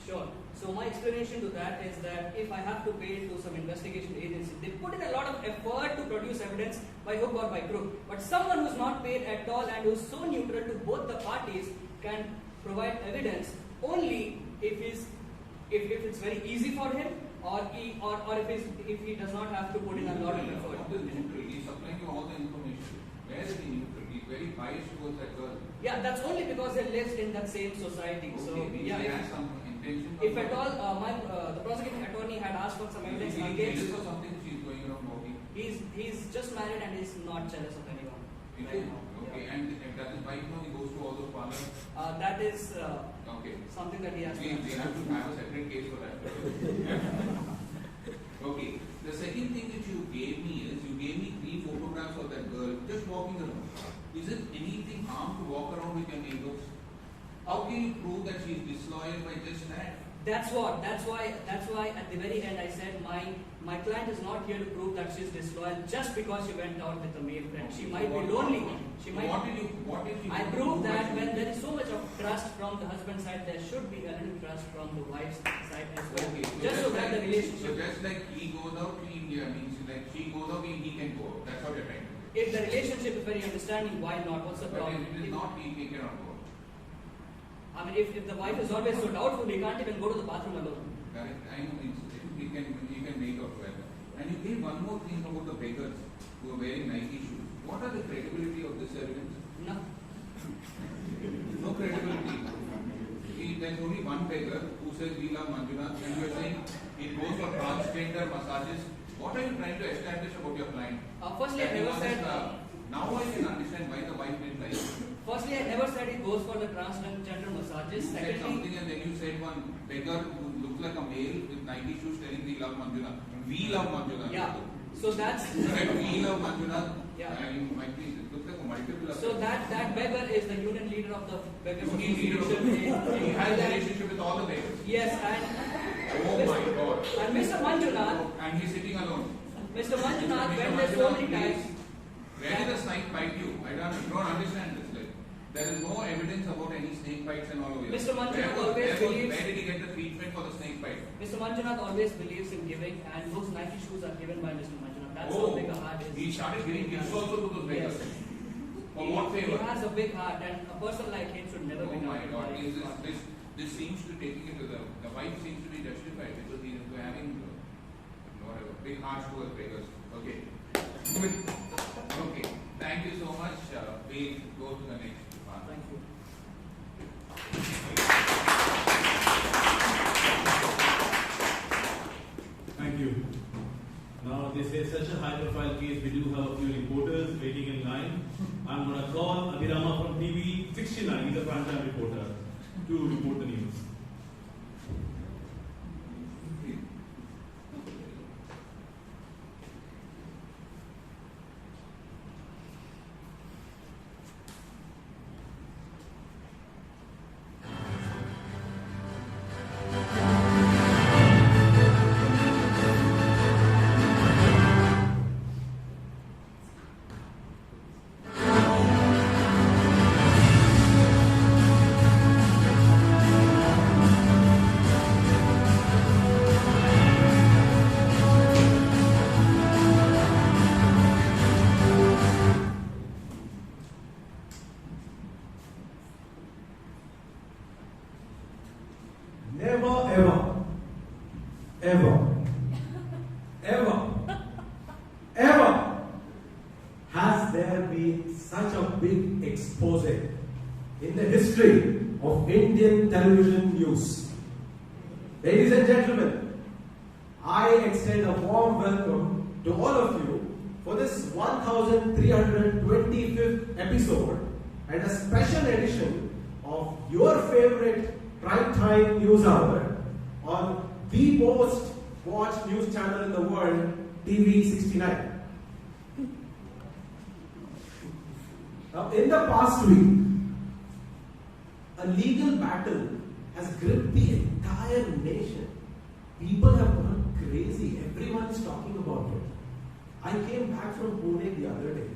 Sure. So my explanation to that is that if I have to pay to some investigation agency, they put in a lot of effort to produce evidence by hook or by crook. But someone who's not paid at all and who's so neutral to both the parties can provide evidence only if it's very easy for him or if he does not have to put in a lot of effort. What is neutral? He's supplying you all the information. Where is he neutral? He's very biased towards that girl. Yeah, that's only because he lives in that same society. Okay, So he yeah, has some intention. if at all the prosecuting attorney had asked for some evidence He's against, jealous of something she's going around walking. he's just married and is not jealous of anyone. Okay. Right now. Okay. Yeah. And does his wife know he goes to all those parlors? That is Okay. something that he has We have to have a separate case for that. Okay. The second thing that you gave me is, you gave me 3 photographs of that girl just walking around. Is it anything harm to walk around with your neighbors? How can you prove that she is disloyal by just that? That's why at the very end I said my client is not here to prove that she's disloyal just because she went out with a male friend. She might be lonely. She might. What did you I proved that when there is so much of trust from the husband's side, there should be a little trust from the wife's side as well. Okay, just so that the relationship. So just like he goes out, he goes out, he can go out. That's what you're trying to do. If the relationship is very understanding, why not? What's the But problem? if it is not, he cannot go out. I mean, if the wife is always so doubtful, he can't even go to the bathroom alone. Correct. I know you can make out well. And you gave one more thing about the beggars who are wearing Nike shoes. What are the credibility of this evidence? No. No credibility. There's only one beggar who says we love Manjunath, and you are saying it goes for transgender massages. What are you trying to establish about your client? Firstly, I never said. Now I can understand why the wife didn't like it. Firstly, I never said it goes for the transgender massages. You said something and then you said one beggar who looks like a male with Nike shoes telling we love Manjunath. We love Manjunath. Yeah. So that's. Correct. We love Manjunath. Yeah. And might be, it looks like a multiple. So that beggar is the union leader of the beggars Union leader of the association. He has a relationship with all the beggars. Yes, Oh my God. and Mr. Manjunath, And he's sitting alone. Mr. Manjunath, when there's so many times. Where did the snake bite you? I don't understand this. Like, there is no evidence about any snake bites and all over here. Mr. Manjunath always believes. Where did he get the treatment for the snake bite? Mr. Manjunath always believes in giving, and those Nike shoes are given by Mr. Manjunath. That's how big a heart is. He started giving gifts also to those beggars. Yes. For what favor? He has a big heart, and a person like him should never be Oh my doubted God! by This seems to be taking it to the wife seems to be justified because he is having whatever big hearts towards beggars. Okay. Okay. Thank you so much. We'll go to the next one. Thank you. Thank you. Now, this is such a high-profile case. We do have a few reporters waiting in line. I'm going to call Abhirama from TV 69. He's a prime-time reporter to report the news. Ever has there been such a big expose in the history of Indian television news? Ladies and gentlemen, I extend a warm welcome to all of you for this 1325th episode and a special edition of your favorite primetime news hour on the most watched news channel in the world, TV 69. Now, in the past week, a legal battle has gripped the entire nation. People have gone crazy. Everyone is talking about it. I came back from Pune the other day.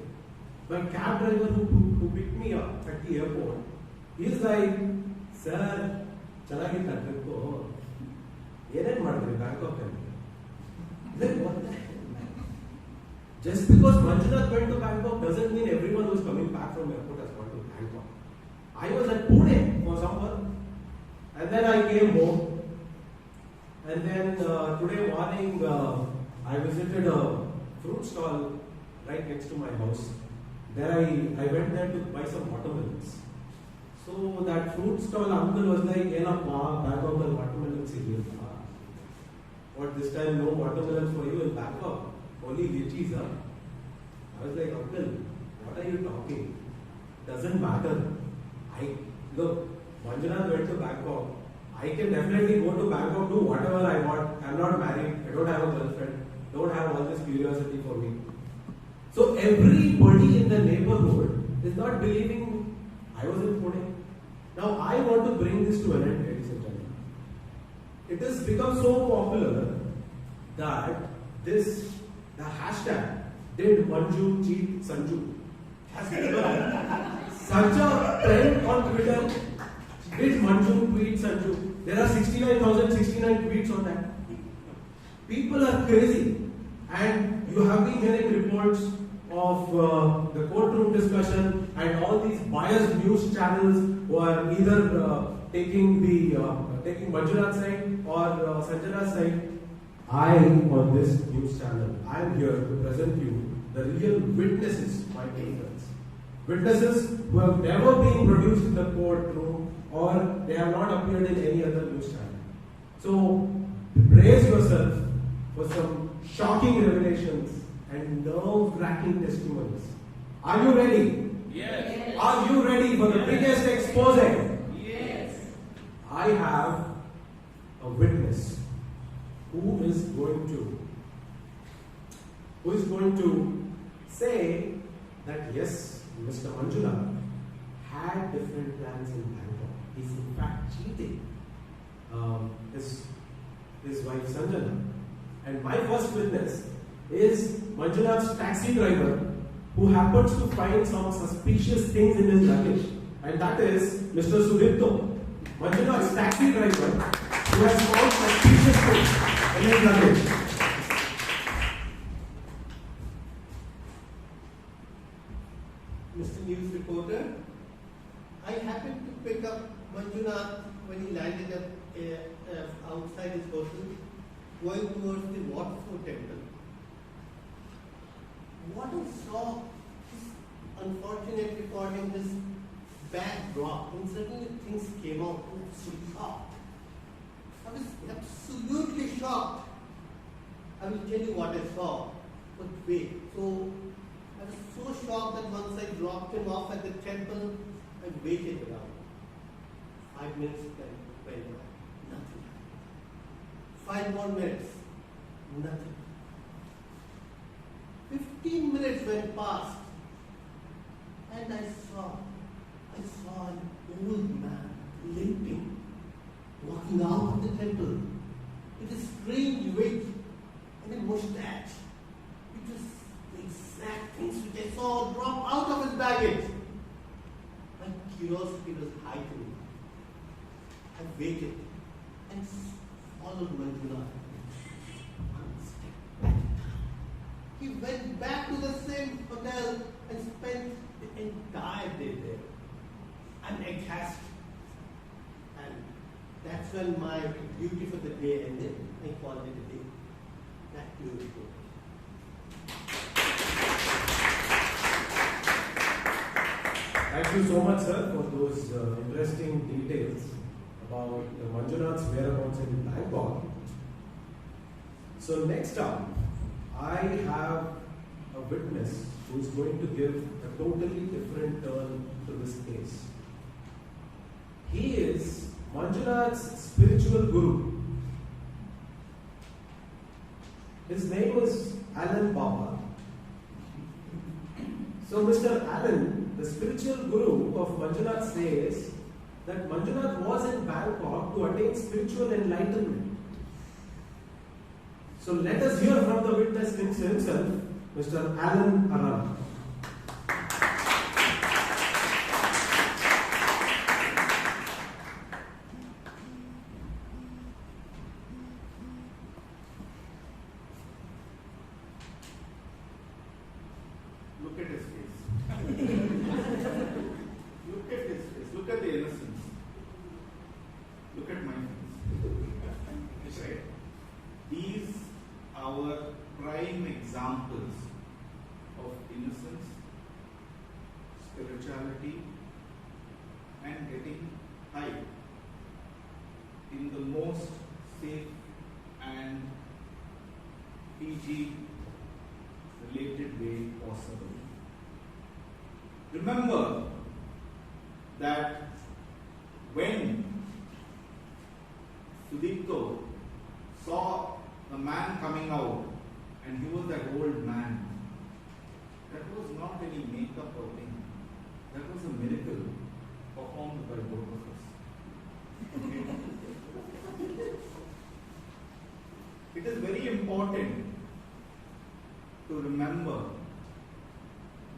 My cab driver who picked me up at the airport, he's like, "Sir, chalagitta trip ko. Yenet madre Bangkok kali." Like, what the hell? Just because Manjunath went to Bangkok doesn't mean everyone who's coming back from airport has gone to Bangkok. I was at Pune for some work, and then I came home. And then today morning, I visited a fruit stall right next to my house. There I went there to buy some watermelons. So that fruit stall uncle was like, "Enappa, Bangkok watermelons here." What, this time no watermelons for you in Bangkok? Only lychees, huh? I was like, uncle, what are you talking? Doesn't matter. Look, Manjunath went to Bangkok. I can definitely go to Bangkok, do whatever I want. I'm not married. I don't have a girlfriend. Don't have all this curiosity for me. So everybody in the neighborhood is not believing I was in Pune. Now I want to bring this to an end, ladies and gentlemen. It has become so popular that the hashtag did Manju cheat Sanju has become such a trend on Twitter. Did Manju tweet Sanju? There are 69,069 tweets on that. People are crazy, and you have been hearing reports of the courtroom discussion and all these biased news channels who are either taking Manjunath's side or Sanjana's side. On this news channel, I am here to present you the real witnesses, my dear friends. Witnesses who have never been produced in the courtroom or they have not appeared in any other news channel. So, brace yourself for some shocking revelations and nerve-wracking testimonies. Are you ready? Yes. Are you ready for the biggest expose? Yes. I have a witness who is going to say that yes, Mr. Manjunath had different plans in Bangalore. He's in fact cheating his wife Sanjana. And my first witness is Manjunath's taxi driver who happens to find some suspicious things in his luggage. And that is Mr. Sudipto, Manjunath's taxi driver who has found suspicious things in his luggage. Mr. News reporter, I happened to pick up Manjunath when he landed up outside his hotel, going towards the Waterford temple. What I saw is unfortunate recording this bad drop, and suddenly things came out. I was so shocked. I was absolutely shocked. I will tell you what I saw. But wait, so I was so shocked that once I dropped him off at the temple, I waited around. 5 minutes went by, nothing. 5 more minutes, nothing. 15 minutes went past, and I saw an old man limping, walking out of the temple with a strange wig and a mustache. It was the exact things which I saw drop out of his baggage. My curiosity was heightened. I waited and followed Manjunath. One step at a time. He went back to the same hotel and spent the entire day there. I'm aghast. And that's when my duty for the day ended. I called it a day. Back to you. Thank you so much, sir, for those interesting details about Manjunath's whereabouts in Bangkok. So next up, I have a witness who is going to give a totally different turn to this case. He is Manjunath's spiritual guru. His name is Alan Baba. So Mr. Alan, the spiritual guru of Manjunath, says that Manjunath was in Bangkok to attain spiritual enlightenment. So let us hear from the witness himself, Mr. Alan Aran. Look at his face. Look at his face. Look at the innocence. Look at my face. Right? These are prime examples of innocence, spirituality, and getting high in the most safe and PG related way possible. possible. Remember that when Sudipto saw a man coming out and he was that old man, that was not any makeup or thing. That was a miracle performed by both of us. It is very important to remember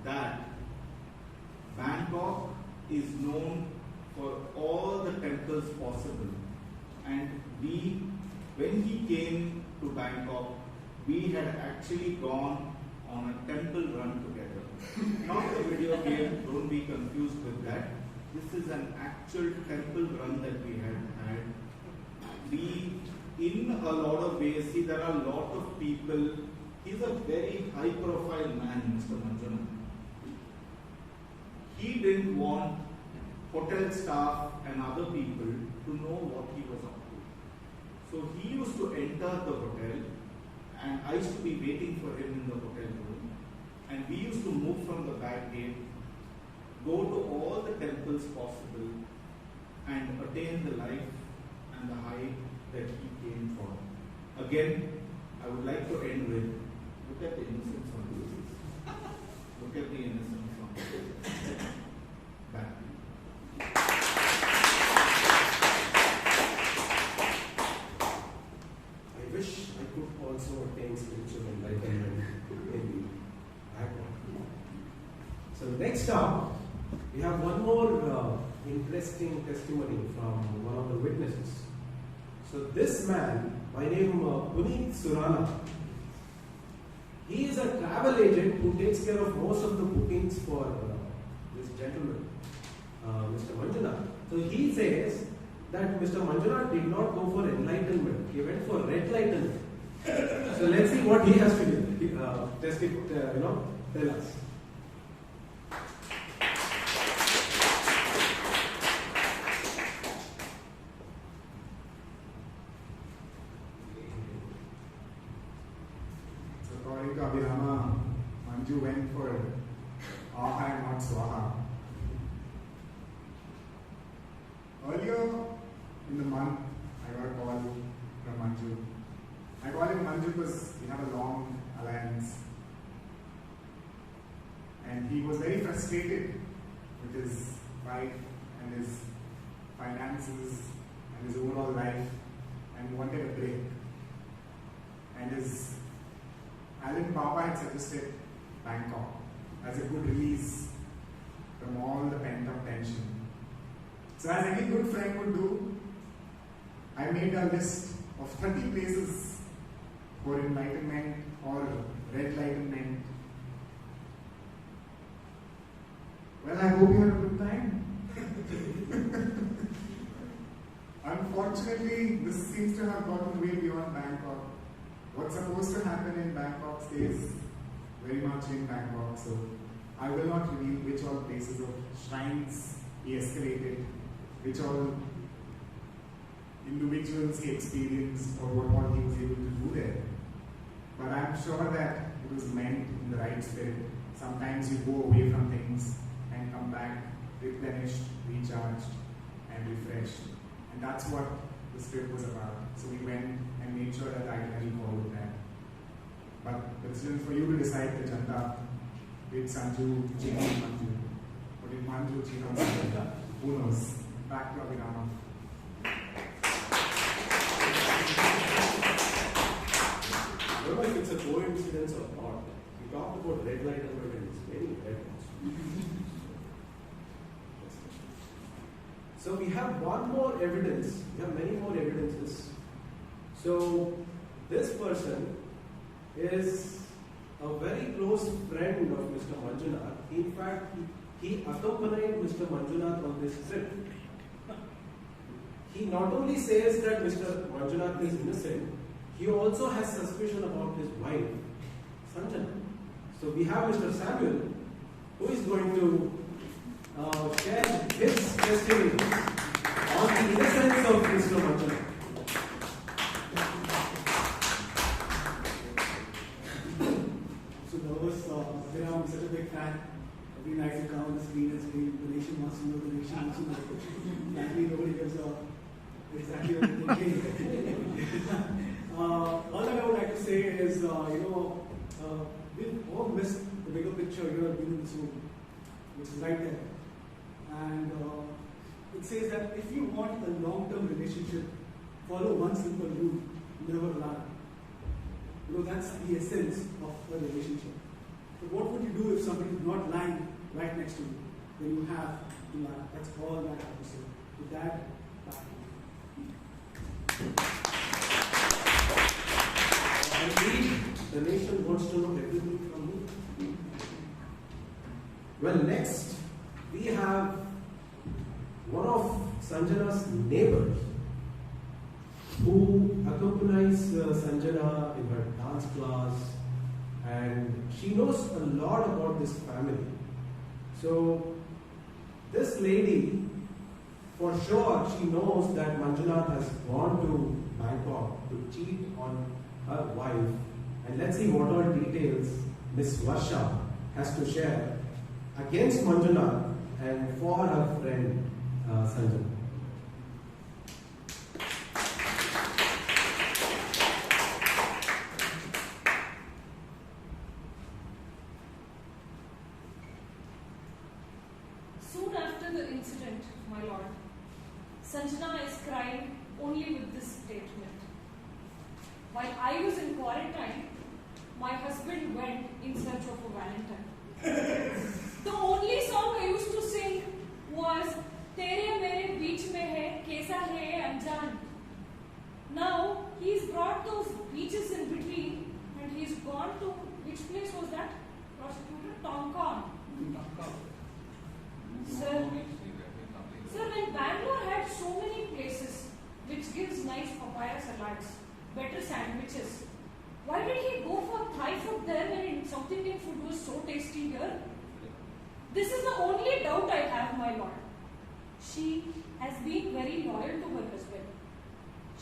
that Bangkok is known for all the temples possible, and when he came to Bangkok, we had actually gone on a temple run together. Not a video game, don't be confused with that. This is an actual temple run that we had had. We, in a lot of ways, see there are a lot of people. He's a very high profile man, Mr. Manjuna. He didn't want hotel staff and other people to know what he was up to. So he used to enter the hotel, and I used to be waiting for him in the hotel room, and we used to move from the back gate, go to all the temples possible, and attain the life and the height that he came for. Again, I would like to end with, look at the innocence on his face. Look at the innocence on his face. Back. I wish I could also attain spiritual enlightenment. Maybe I won't. So next up, we have one more interesting testimony from one of the witnesses. So this man, by name Puneet Surana, he is a travel agent who takes care of most of the bookings for this gentleman, Mr. Manjuna. So he says that Mr. Manjuna did not go for enlightenment; he went for red lightenment. So let's see what he has to tell us. According to Abhirama, Manju went for Aha and not Swaha. Earlier in the month, I got a call from Manju. I call him Manju because we have a long alliance. And he was very frustrated with his wife and his finances and his overall life and wanted a break. And his Alan Baba had suggested Bangkok as a good release from all the pent-up tension. So as any good friend would do, I made a list of 30 places for enlightenment or red lightenment. Well, I hope you had a good time. Unfortunately, this seems to have gotten way beyond Bangkok. What's supposed to happen in Bangkok stays very much in Bangkok, so I will not reveal which all places of shrines he escalated, which all individuals he experienced, or what all he was able to do there. But I'm sure that it was meant in the right spirit. Sometimes you go away from things and come back replenished, recharged, and refreshed. And that's what this trip was about. So we went and made sure that I followed that. But it's still for you to decide the Janta. Did Sanju cheat on Manju? Or did Manju cheat on Sanju? Who knows? Back to Abhirama. I don't know if it's a coincidence or not. We talked about red light and it's very red. So we have one more evidence. We have many more evidences. So this person is a very close friend of Mr. Manjunath. In fact, he accompanied Mr. Manjunath on this trip. He not only says that Mr. Manjunath is innocent, he also has suspicion about his wife, Sanjana. So we have Mr. Samuel, who is going to share his testimony on the innocence of Mr. Manjunath. So nervous. I'm such a big fan. Every night you come on the screen and scream, the nation wants to know, the nation wants to know. Frankly, nobody gives a exactly what you're thinking. All that I would like to say is, we've all missed the bigger picture here in this room, which is right there. And it says that if you want a long-term relationship, follow one simple rule: never lie. That's the essence of a relationship. But what would you do if somebody is not lying right next to you? Then you have to lie. That's all that I have to say. With that, back to you. Indeed, the nation wants to know everything from me. Well, next we have one of Sanjana's neighbors who accompanies Sanjana in her dance class, and she knows a lot about this family. So this lady, for sure, she knows that Manjunath has gone to Bangkok to cheat on her wife, and let's see what all details Miss Varsha has to share against Manjunath and for her friend Sanjana. Soon after the incident, my lord, Sanjana is crying only with this statement. While I was in quarantine, my husband went in search of a Valentine. The only song I used to sing was Tere Mere Beech Mein Hai, Kaisa Hai Anjan. Now, he's brought those beaches in between and he's gone to, which place was that? Prosecutor? Tongkon. Sir, when Bangalore had so many places which gives nice papaya salads, better sandwiches, why did he go for Thai food there when South Indian food was so tasty here? This is the only doubt I have, my lord. She has been very loyal to her husband.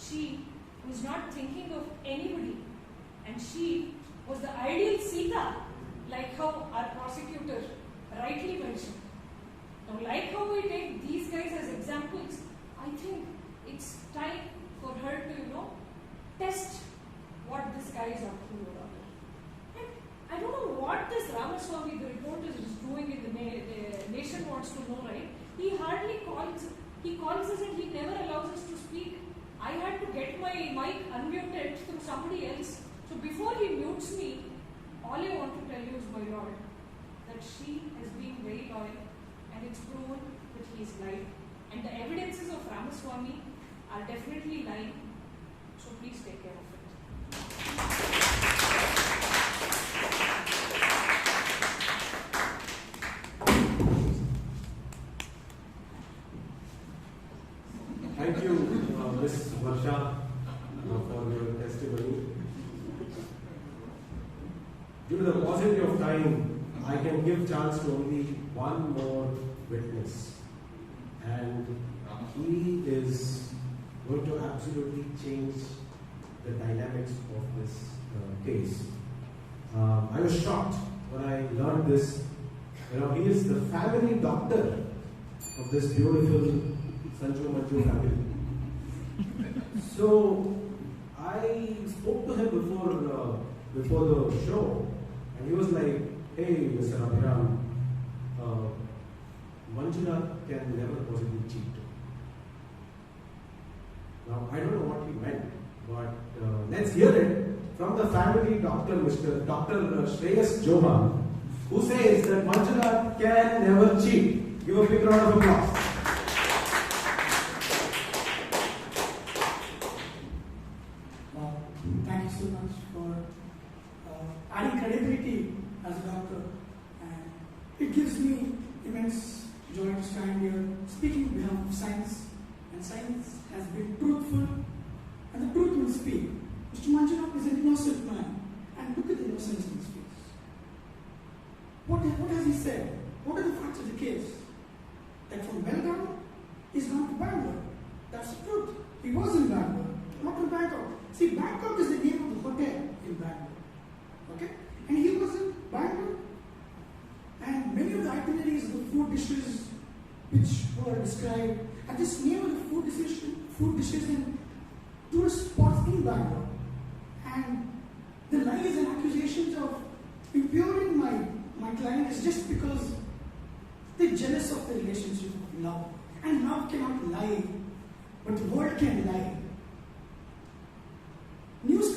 She was not thinking of anybody, and she was the ideal Sita, like how our prosecutor rightly mentioned. Now, like how we take these guys as examples, I think it's time for her to, test what this guy is up to over there. And I don't know what this Ramaswamy, the reporter, is doing in the nation wants to know, right? He hardly calls, he calls us and he never allows us to speak. I had to get my mic unmuted through somebody else. So before he mutes me, all I want to tell you is, my lord, that she has been very loyal. And it's proven that he is lying. And the evidences of Ramaswamy are definitely lying. So please take care of it. Thank you, Ms. Varsha, for your testimony. Due to the paucity of time, I can give chance to only one more witness, and he is going to absolutely change the dynamics of this case. I was shocked when I learned this. He is the family doctor of this beautiful Sanju Manju family. So I spoke to him before the show, and he was like, "Hey, Mr. Abhiram, Manjunath can never possibly cheat." Now, I don't know what he meant, but let's hear it from the family doctor, Mr. Dr. Shreyas Johan, who says that Manjunath can never cheat. Give a big round of applause. Thank you so much for adding credibility as a doctor, and it gives me immense joy to stand here speaking on behalf of science, and science has been truthful, and the truth will speak. Mr. Manjunath is an innocent man, and look at the innocence in his face. What has he said? What are the facts of the case? That from Belgaum, he's gone to Bangalore. That's the truth. He was in Bangalore, not in Bangkok. See, Bangkok is the name of the hotel in Bangalore. Okay? And he was in Bangalore food dishes which were described. I just named the food dishes in tourist spots in Bangalore. And the lies and accusations of impairing my client is just because they're jealous of the relationship of love. And love cannot lie, but the world can lie. News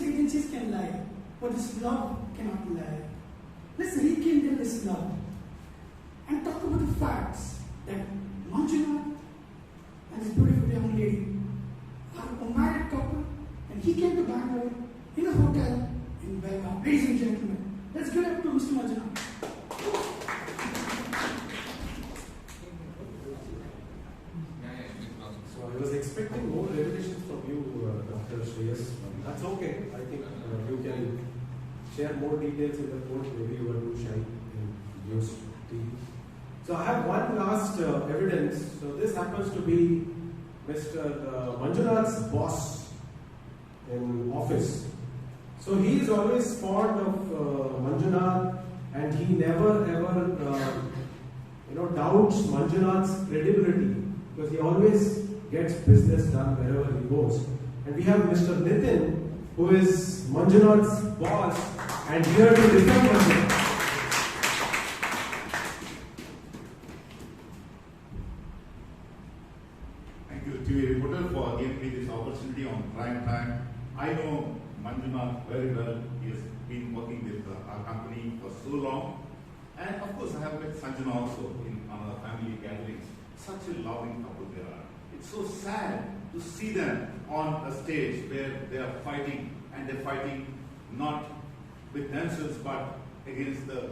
agencies can lie, but this love cannot lie. Let's rekindle this love and talk about the facts that Manjunath and his beautiful young lady are a married couple, and he came to Bangalore in a hotel in Belgaum. Ladies and gentlemen, let's give it up to Mr. Manjunath. So I was expecting more revelations from you, Dr. Shreyas. That's okay. I think you can share more details in the court. Maybe you were too shy in news TV. So I have one last evidence. So this happens to be Mr. Manjunath's boss in office. So he is always fond of Manjunath, and he never ever doubts Manjunath's credibility, because he always gets business done wherever he goes. And we have Mr. Nitin, who is Manjunath's boss, and here to defend Manjunath. Thank you, TV reporter, for giving me this opportunity on prime time. I know Manjunath very well. He has been working with our company for so long. And of course, I have met Sanjana also in our family gatherings. Such a loving couple they are. It's so sad to see them on a stage where they are fighting, and they're fighting not with themselves but against the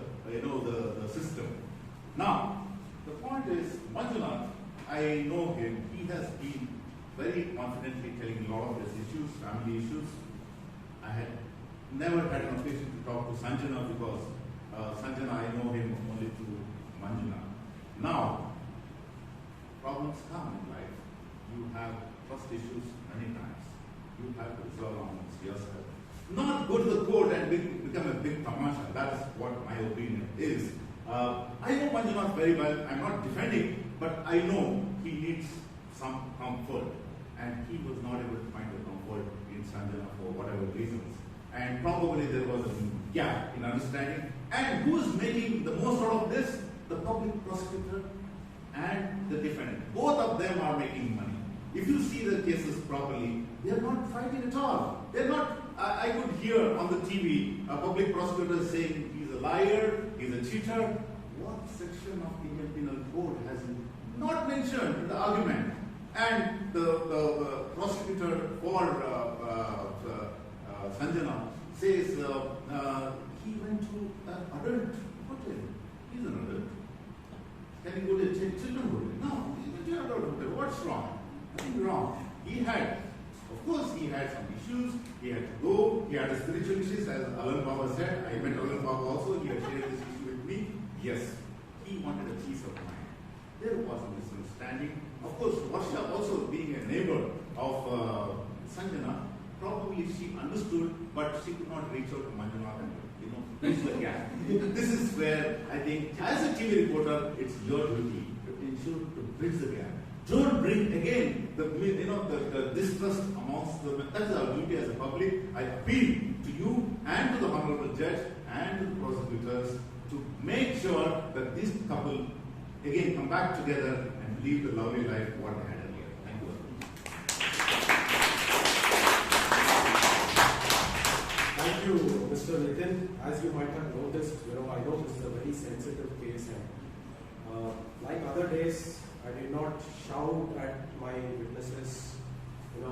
system. Now, the point is, Manjunath, I know him. He has been very confidently telling a lot of his issues, family issues. I had never had an occasion to talk to Sanjana, because Sanjana, I know him only through Manjunath. Now, problems come in life. You have trust issues many times. You have to resolve amongst yourself. Not go to the court and become a big tamasha. That's what my opinion is. I know Manjunath very well. I'm not defending, but I know he needs some comfort. And he was not able to find the comfort in Sanjana for whatever reasons. And probably there was a gap in understanding. And who's making the most out of this? The public prosecutor and the defendant. Both of them are making money. If you see the cases properly, they are not fighting at all. They're not. I could hear on the TV a public prosecutor saying he's a liar, he's a cheater. What section of the Indian Penal Code has not mentioned in the argument? And the prosecutor for Sanjana says he went to an adult hotel. He's an adult. Can he go to a children's hotel? No, he went to an adult hotel. What's wrong? Nothing wrong. He had, of course, he had some issues. He had to go. He had spiritual issues, as Alan Baba said. I met Alan Baba also. He had shared this issue with me. Yes, he wanted a peace of mind. There was a misunderstanding. Of course, Varsha also being a neighbor of Sanjana, probably she understood, but she could not reach out to Manjunath and bridge the gap. This is where I think, as a TV reporter, it's your duty to ensure to bridge the gap. Don't bring again the distrust amongst the. That's our duty as a public. I appeal to you and to the honorable judge and to the prosecutors to make sure that this couple again come back together and live the lovely life what they had earlier. Thank you. Thank you, Mr. Nitin. As you might have noticed, I know this is a very sensitive case, and like other days, I did not shout at my witnesses. I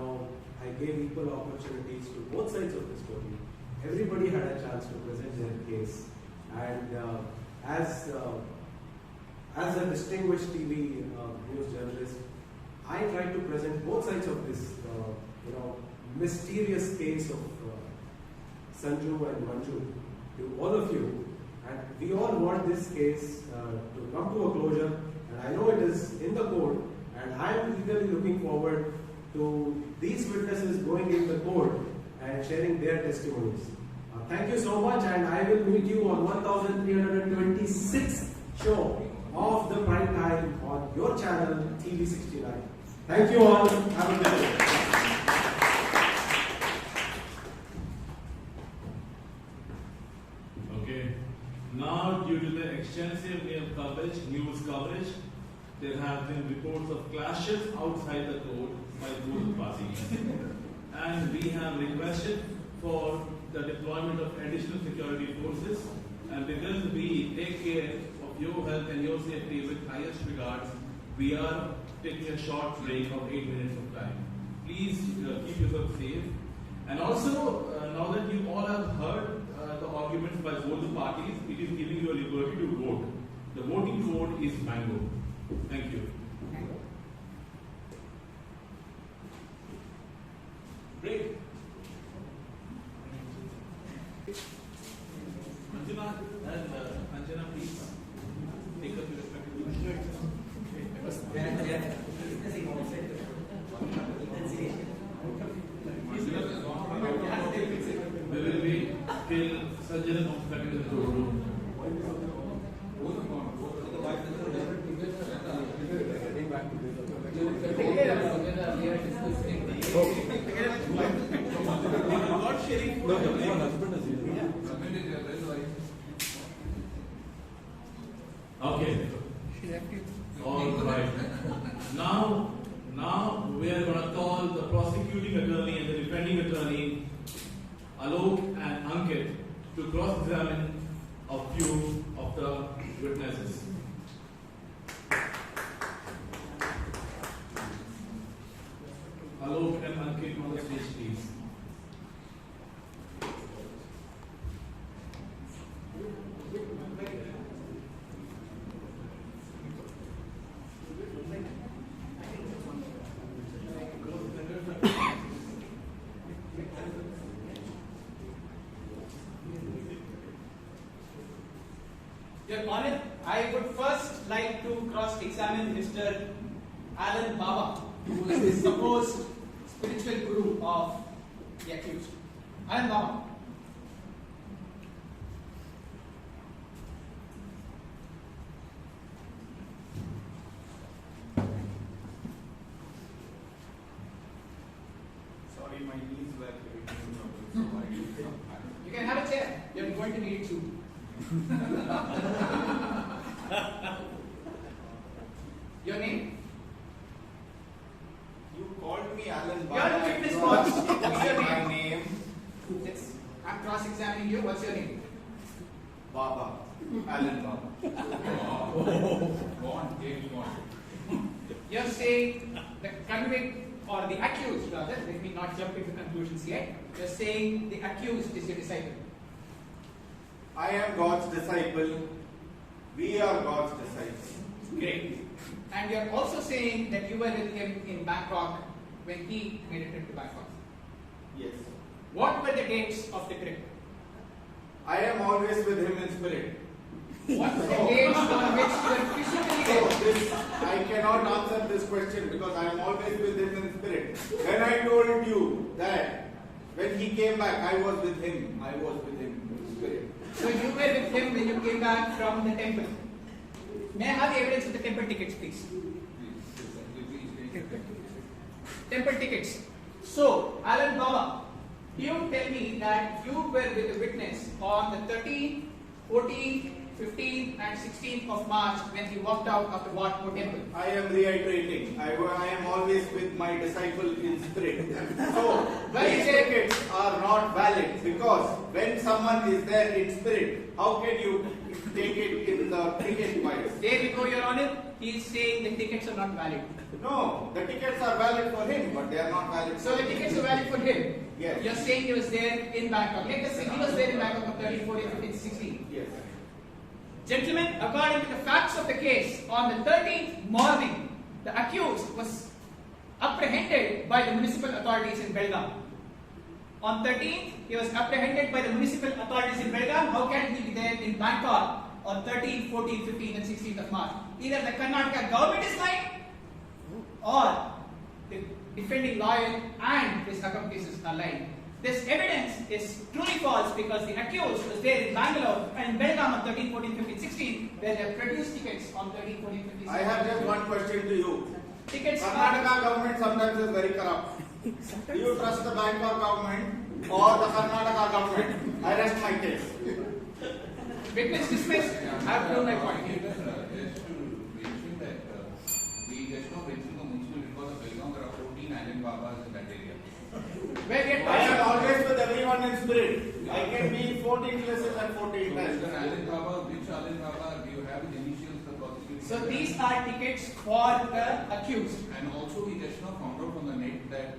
gave equal opportunities to both sides of the story. Everybody had a chance to present their case, and as a distinguished TV news journalist, I tried to present both sides of this, mysterious case of Sanju and Manju to all of you, and we all want this case to come to a closure. And I know it is in the court, and I am eagerly looking forward to these witnesses going in the court and sharing their testimonies. Thank you so much, and I will meet you on 1326th show of the prime time on your channel, TV69. Thank you all. Have a good day. Okay. Now, due to the extensive news coverage, there have been reports of clashes outside the court by both parties. And we have requested for the deployment of additional security forces. And because we take care of your health and your safety with highest regards, we are taking a short break of 8 minutes of time. Please keep yourself safe. And also, now that you all have heard the arguments by both the parties, it is giving you a liberty to vote. The voting code is mango. Thank you. Break. Manjuna and Anjana, please take up your respective we will wait till Sanjana comes back into the room. Okay. All right. Now we are going to call the prosecuting attorney and the defending attorney, Alok and Ankit, to cross-examine a few of the witnesses. Alok and Ankit on the stage, please. Your Honor, I would first like to cross-examine Mr. Alan Baba, who is the supposed spiritual guru of the accused. Alan Baba. Sorry, my knees were very You can have a chair. You're going to need it too. Your name? You called me Alan Your Baba. witness box. What's your My name? name? Yes. I'm cross-examining you. What's your name? Baba. Alan Baba. Go on, James Bond. You're saying the convict or the accused, rather, let me not jump into conclusions yet. You're saying the accused is your disciple. I am God's disciple. We are God's disciples. Great. And you're also saying that you were with him in Bangkok when he made a trip to Bangkok. Yes. What were the dates of the trip? I am always with him in spirit. What were the dates on which you were physically there? I cannot answer this question because I am always with him in spirit. When I told you that when he came back, I was with him. I was with him in spirit. So you were with him when you came back from the temple. May I have the evidence of the temple tickets, please? Temple tickets. So, Alan Baba, you tell me that you were with the witness on the 13th, 14th, 15th and 16th of March when he walked out of the Wat Po temple. I am reiterating. I am always with my disciple in spirit. So, these tickets are not valid because when someone is there in spirit, how can you take it in the ticket wise? There you go, Your Honor. He is saying the tickets are not valid. No, the tickets are valid for him, but they are not valid. So the tickets are valid for him. Yes. You're saying he was there in Bangkok. Let us say he was there in Bangkok on 13, 14, 15, 16. Yes. Gentlemen, according to the facts of the case, on the 13th morning, the accused was apprehended by the municipal authorities in Belgaum. On 13th, he was apprehended by the municipal authorities in Belgaum. How can he be there in Bangkok on 13th, 14th, 15th and 16th of March? Either the Karnataka government is lying or the defending lawyer and his accomplices are lying. This evidence is truly false because the accused was there in Bangalore and in Belgaum on 13, 14, 15, 16 where they produce tickets on 13, 14, 15. I have just one question to you. Tickets. Karnataka government sometimes is very corrupt. Do you trust the Bangalore government or the Karnataka government? I rest my case. Witness dismissed. I have proved my point. Just to mention that we just now mentioned the municipal because of Belgaum, there are 14 island babas in that area. I am always with everyone in spirit. I can be in 14 places at 14 times. So, island baba, which island baba do you have the initials, the prosecution? So these are tickets for the accused. And also we just now found out from the net that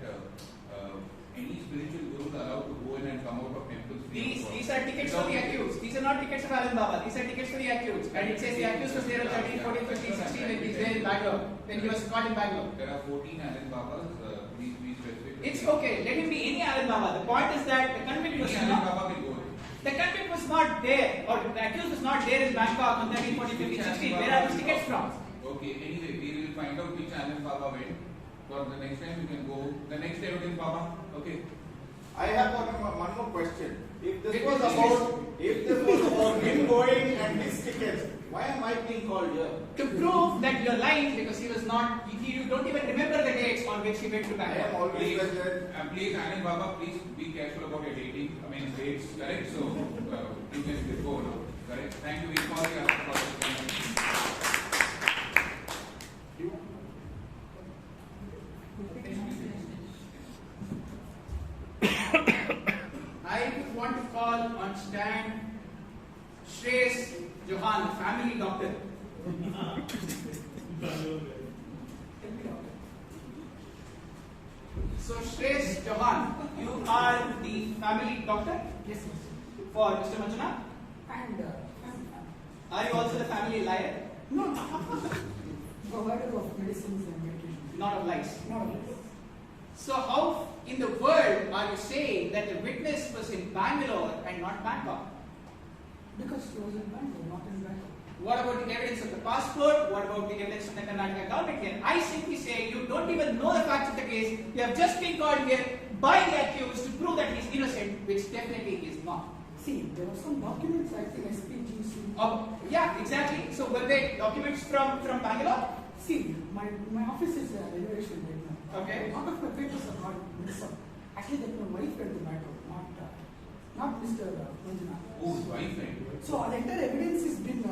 any spiritual guru is allowed to go in and come out of temples. These are tickets for the accused. These are not tickets for Alan Baba. These are tickets for the accused. And it says the accused was there at 13, 14, 15, 16 when he was there in Bangalore. When he was caught in Bangalore. There are 14 Alan Babas. Please be specific. It's okay. Let him be any Alan Baba. The point is that the convict was Alan Baba will go. The convict was not there, or the accused was not there in Bangkok on 13, 14, 15, 16. Where are these tickets from? Okay, anyway, we will find out which Alan Baba went. For the next time you can go. The next day again Baba. Okay. I have one more question. If this was about him going and his tickets, why am I being called here? To prove that you're lying because he was not, you don't even remember the dates on which he went to Bangalore. I am always Please, Alan Baba, please be careful about your dating. I mean, dates, correct? So, you can go now. Correct? Thank you. We call the other process. I want to call on stand Shreyas Johan, family doctor. So Shreyas Johan, you are the family doctor? Yes, sir. For Mr. Manjuna? And Are you also the family liar? no, provider of medicines and medication. Not of lies. Not of this. So how in the world are you saying that the witness was in Bangalore and not Bangkok? Because he was in Bangalore, not in Bangalore. What about the evidence of the passport? What about the evidence from the Karnataka government here? I simply say you don't even know the facts of the case. You have just been called here by the accused to prove that he is innocent, which definitely is not. See, there were some documents, I think, SPGC. Yeah, exactly. So were they documents from Bangalore? See, my office is a renovation right now. Okay. A lot of my papers are not mixed up. Actually, that my wife read the matter, not Mr. Manjuna. Oh, wife and So the entire evidence has been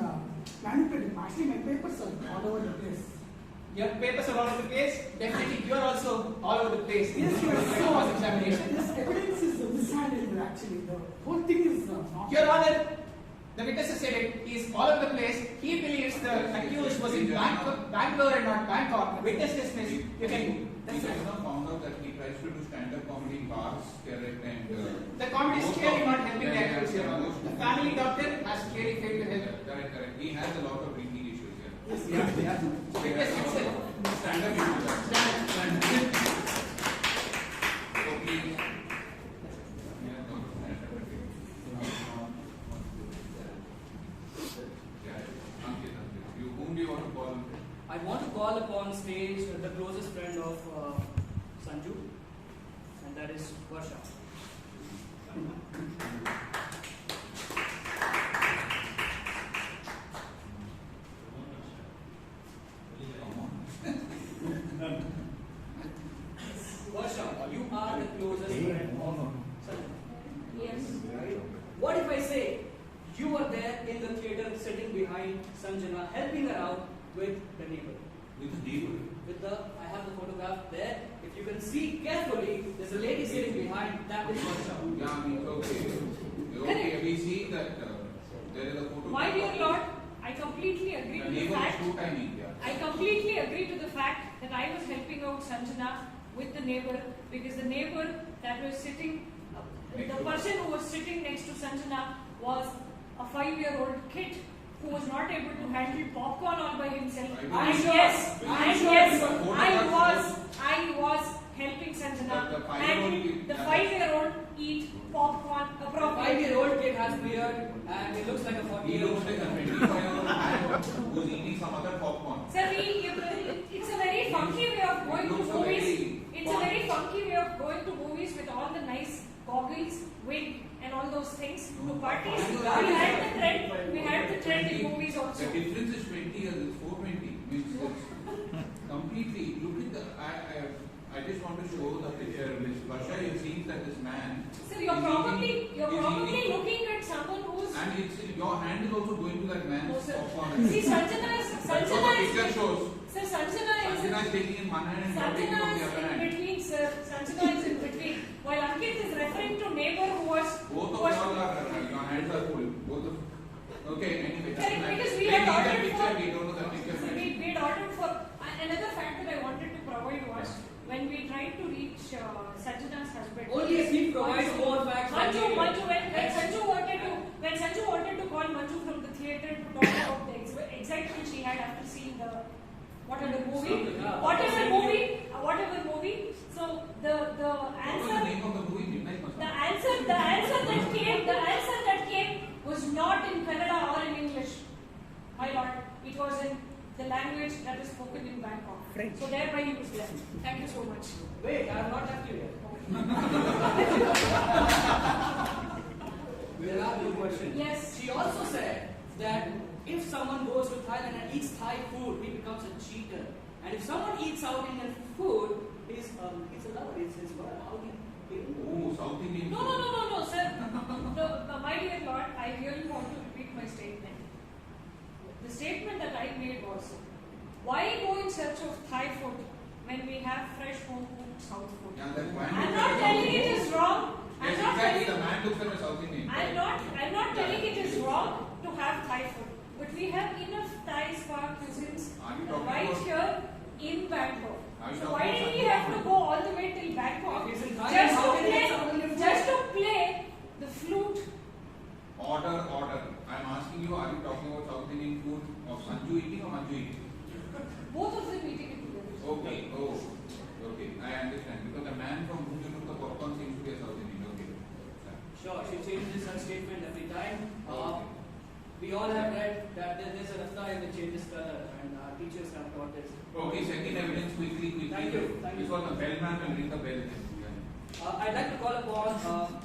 manipulated. Actually, my papers are all over the place. Your papers are all over the place. Definitely, you are also all over the place. Yes, you are so cross-examination. This evidence is mishandled. Actually, the whole thing is not. Your Honor, the witness has said it. He is all over the place. He believes the accused was in Bangalore and not Bangkok. Witness dismissed. You can. We just now found out that he tries to do stand-up comedy in bars, correct, and The comedy is clearly not helping the accused here. The family doctor has clearly failed to help. Correct. He has a lot of drinking issues here. Yes, yeah. Witness himself. Stand-up issues. Stand. So please. Whom do you want to call? I want to call upon stage the closest friend of Sanju, and that is Varsha. Varsha, you are the closest friend of Sanju. Yes. What if I say you were there in the theater sitting behind Sanjana, helping her out with the neighbor? With the neighbor? I have the photograph there. If you can see carefully, there's a lady sitting behind, that is Varsha. Yeah, I mean, okay. Okay, we see that there is a photo. My dear Lord, I completely agree The to the neighbor fact. is too tiny. Yeah. I completely agree to the fact that I was helping out Sanjana with the neighbor because the neighbor that was sitting, the person who was sitting next to Sanjana was a 5-year-old kid who was not able to handle popcorn all by himself. I was helping Sanjana and the 5-year-old eat popcorn. A 5-year-old kid has beard and he looks like a 40-year-old. He looks like a 25-year-old man who's eating some other popcorn. Sir, it's a very funky way of going to movies. It's a very funky way of going to movies with all the nice goggles, wig, and all those things to parties. We had had the trend in 20 movies also. The difference is 20 years, it's 420. Means it's completely. Look at the. I just want to show the picture. Miss Varsha, you see that this man. Sir, you're probably looking at someone who's. And it's your hand is also going to that man's popcorn. See, Sanjana That's what the picture shows. Sir, Sanjana is taking in one hand and taking from the other hand. in between, sir. Sanjana is in between. While Ankit is referring to neighbor who was. Both of y'all are, your hands are full. Both of. Okay, anyway. Correct, because we had ordered for. We had ordered for. Another fact that I wanted to provide was when we tried to reach Sanjana's husband. Only if he provides more facts. Manju, when Sanju wanted to call Manju from the theatre to talk about the excitement she had after seeing the whatever movie. So the answer. What was the name of the movie? The answer that came was not in Kannada or in English. My lord, it was in the language that is spoken in Bangkok. French. So thereby he was left. Thank you so much. Wait, I have not left you yet. There are two questions. Yes. She also said that if someone goes to Thailand and eats Thai food, he becomes a cheater. And if someone eats South Indian food, he's a lover. It's his word. How do you? Oh, South Indian. No, sir. No, my dear lord, I really want to repeat my statement. The statement that I made was, why go in search of Thai food when we have fresh home cooked South food? Yeah, that I'm not telling it is wrong. Yes, exactly. The man looks like a South Indian. I'm not telling it is wrong to have Thai food, but we have enough Thai spa cuisines right here in Bangkok. So why do we have to go all the way till Bangkok just to play the flute? Order. I'm asking you, are you talking about South Indian food of Sanju eating or Manju eating? Both of them eating it together. Okay, okay. I understand. Because the man from whom you took the popcorn seems to be a South Indian. Okay. Sure, she changes her statement every time. We all have read that there's a rafta and it changes color, and our teachers have taught this. Okay, second evidence quickly. Thank you. This was the bellman will ring the bell. I'd like to call upon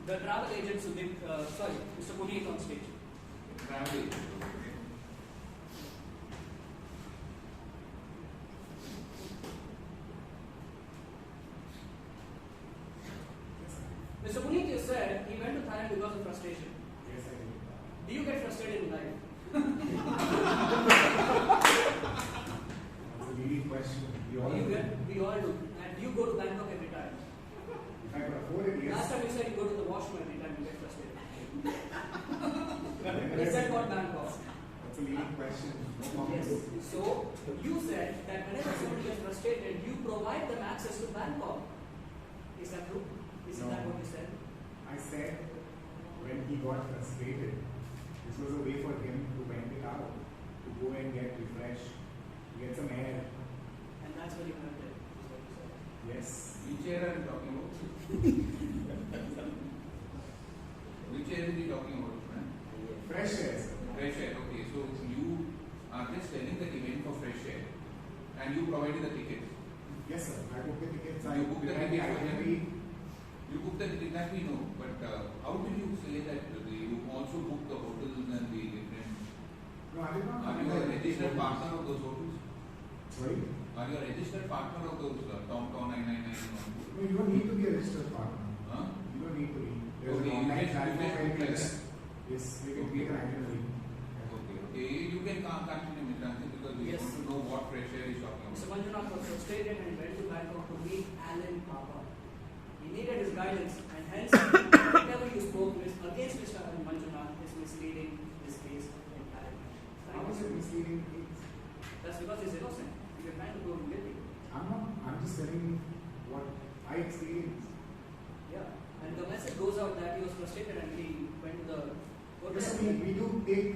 the travel agent Mr. Puneet on stage. Travel agent. Mr. Puneet, you said he went to Thailand because of frustration. Yes, I did. Do you get frustrated in life? That's a leading question. We all do. And you go to Bangkok every time. If I could afford it, yes. Last time you said you go to the washroom every time you get frustrated. Is that what Bangkok? That's a leading question. Yes. So you said that whenever somebody gets frustrated, you provide them access to Bangkok. Is that true? Isn't that what you said? I said when he got frustrated, this was a way for him to vent it out, to go and get refreshed, to get some air. And that's what you meant it, is what you said. Yes. Which air are you talking about? Which air is he talking about, man? Fresh air, sir. Fresh air, okay. So you are just telling that he went for fresh air and you provided the tickets. Yes, sir. I booked the tickets. You booked the tickets for him? itinerary. You booked the tickets, that we know. But how did you say that you also booked the hotels and the different? No, I did not. Are you a registered partner of those hotels? Sorry? Are you a registered partner of those Tom 999? No, you don't need to be a registered partner. Huh? You don't need to be. There's Okay, an online platform where you can just yes, you can create an itinerary. Okay. You can continue, Mr. Ankit, because we Yes. want to know what fresh air is talking Mr. about. Manjunath was frustrated and went to Bangkok to meet Alan Papa. He needed his guidance, and hence whatever you spoke against Mr. Manjunath is misleading his case entirely. How is it misleading? That's because he's innocent. You're trying to go guilty. I'm just telling you what I experienced. Yeah. And the message goes out that he was frustrated and he went to the hotel. Yes, we do take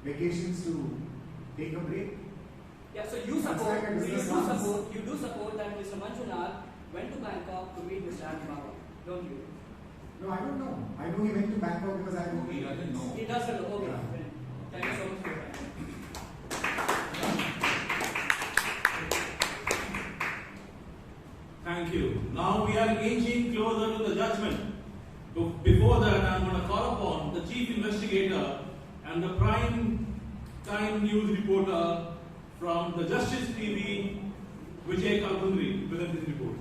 vacations to take a break. Yeah, so you do support that Mr. Manjunath went to Bangkok to meet Mr. Alan Papa, don't you? No, I don't know. I know he went to Bangkok because I know He doesn't know. He doesn't know. Okay. Yeah. Thank you so much for your time. Thank you. Now we are inching closer to the judgment. Before that, I'm going to call upon the chief investigator and the prime time news reporter from the Justice TV, Vijay Kalbundri, present his report.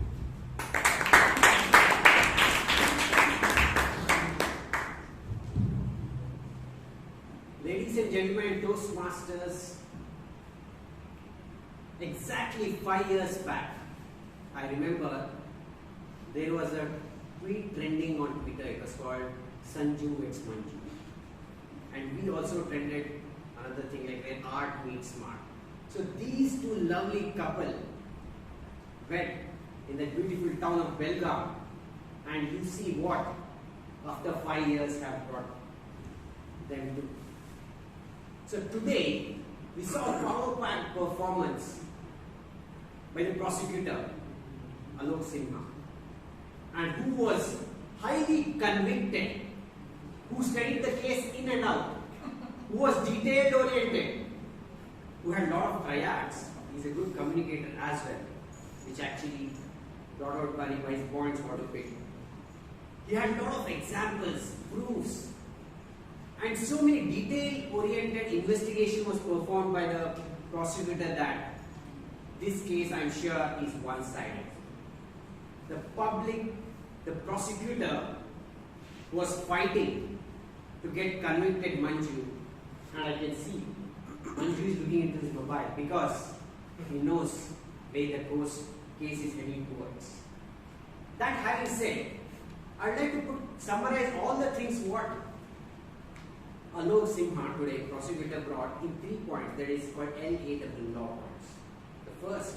Ladies and gentlemen, Toastmasters, exactly 5 years back, I remember there was a tweet trending on Twitter. It was called Sanju It's Manju. And we also trended another thing like where art meets smart. So these two lovely couple met in the beautiful town of Belgaum, and you see what after 5 years have brought them to. So today we saw a power-packed performance by the prosecutor Alok Sinha, and who was highly convicted, who studied the case in and out, who was detailed oriented, who had a lot of triads. He's a good communicator as well, which actually brought out by his points how to pick. He had a lot of examples, proofs, and so many detail oriented investigation was performed by the prosecutor that this case, I'm sure, is one-sided. The prosecutor was fighting to get convicted Manju, and I can see Manju is looking into his mobile because he knows where the case is heading towards. That having said, I'd like to summarize all the things what Alok Sinha today, prosecutor, brought in 3 points, that is called LAW law points. The first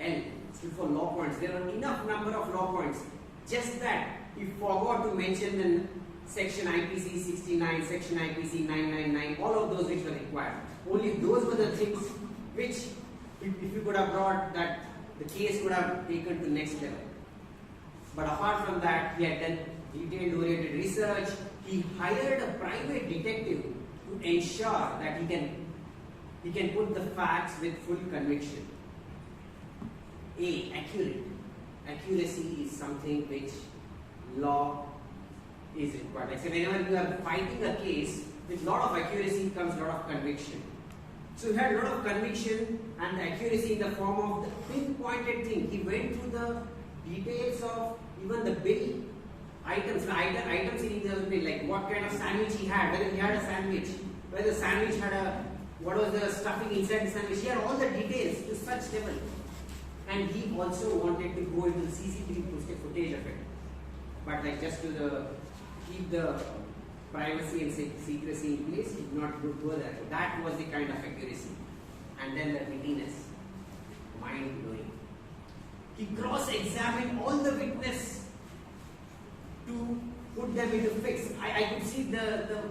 L stood for law points. There are enough number of law points, just that he forgot to mention the section IPC 69, section IPC 999, all of those which were required. Only those were the things which, if you could have brought, that the case could have taken to next level. But apart from that, he had done detailed oriented research. He hired a private detective to ensure that he can put the facts with full conviction. Accurate. Accuracy is something which law is required. Like, so whenever you are fighting a case, with a lot of accuracy comes a lot of conviction. So he had a lot of conviction and accuracy in the form of the pinpointed thing. He went through the details of even the bill items, items in the bill, like what kind of sandwich he had, whether he had a sandwich, whether the sandwich had what was the stuffing inside the sandwich. He had all the details to such level. And he also wanted to go into the CCTV footage of it. But like just to keep the privacy and secrecy in place, he did not go there. So that was the kind of accuracy. And then the wittiness, mind-blowing. He cross-examined all the witness to put them into fix. I could see the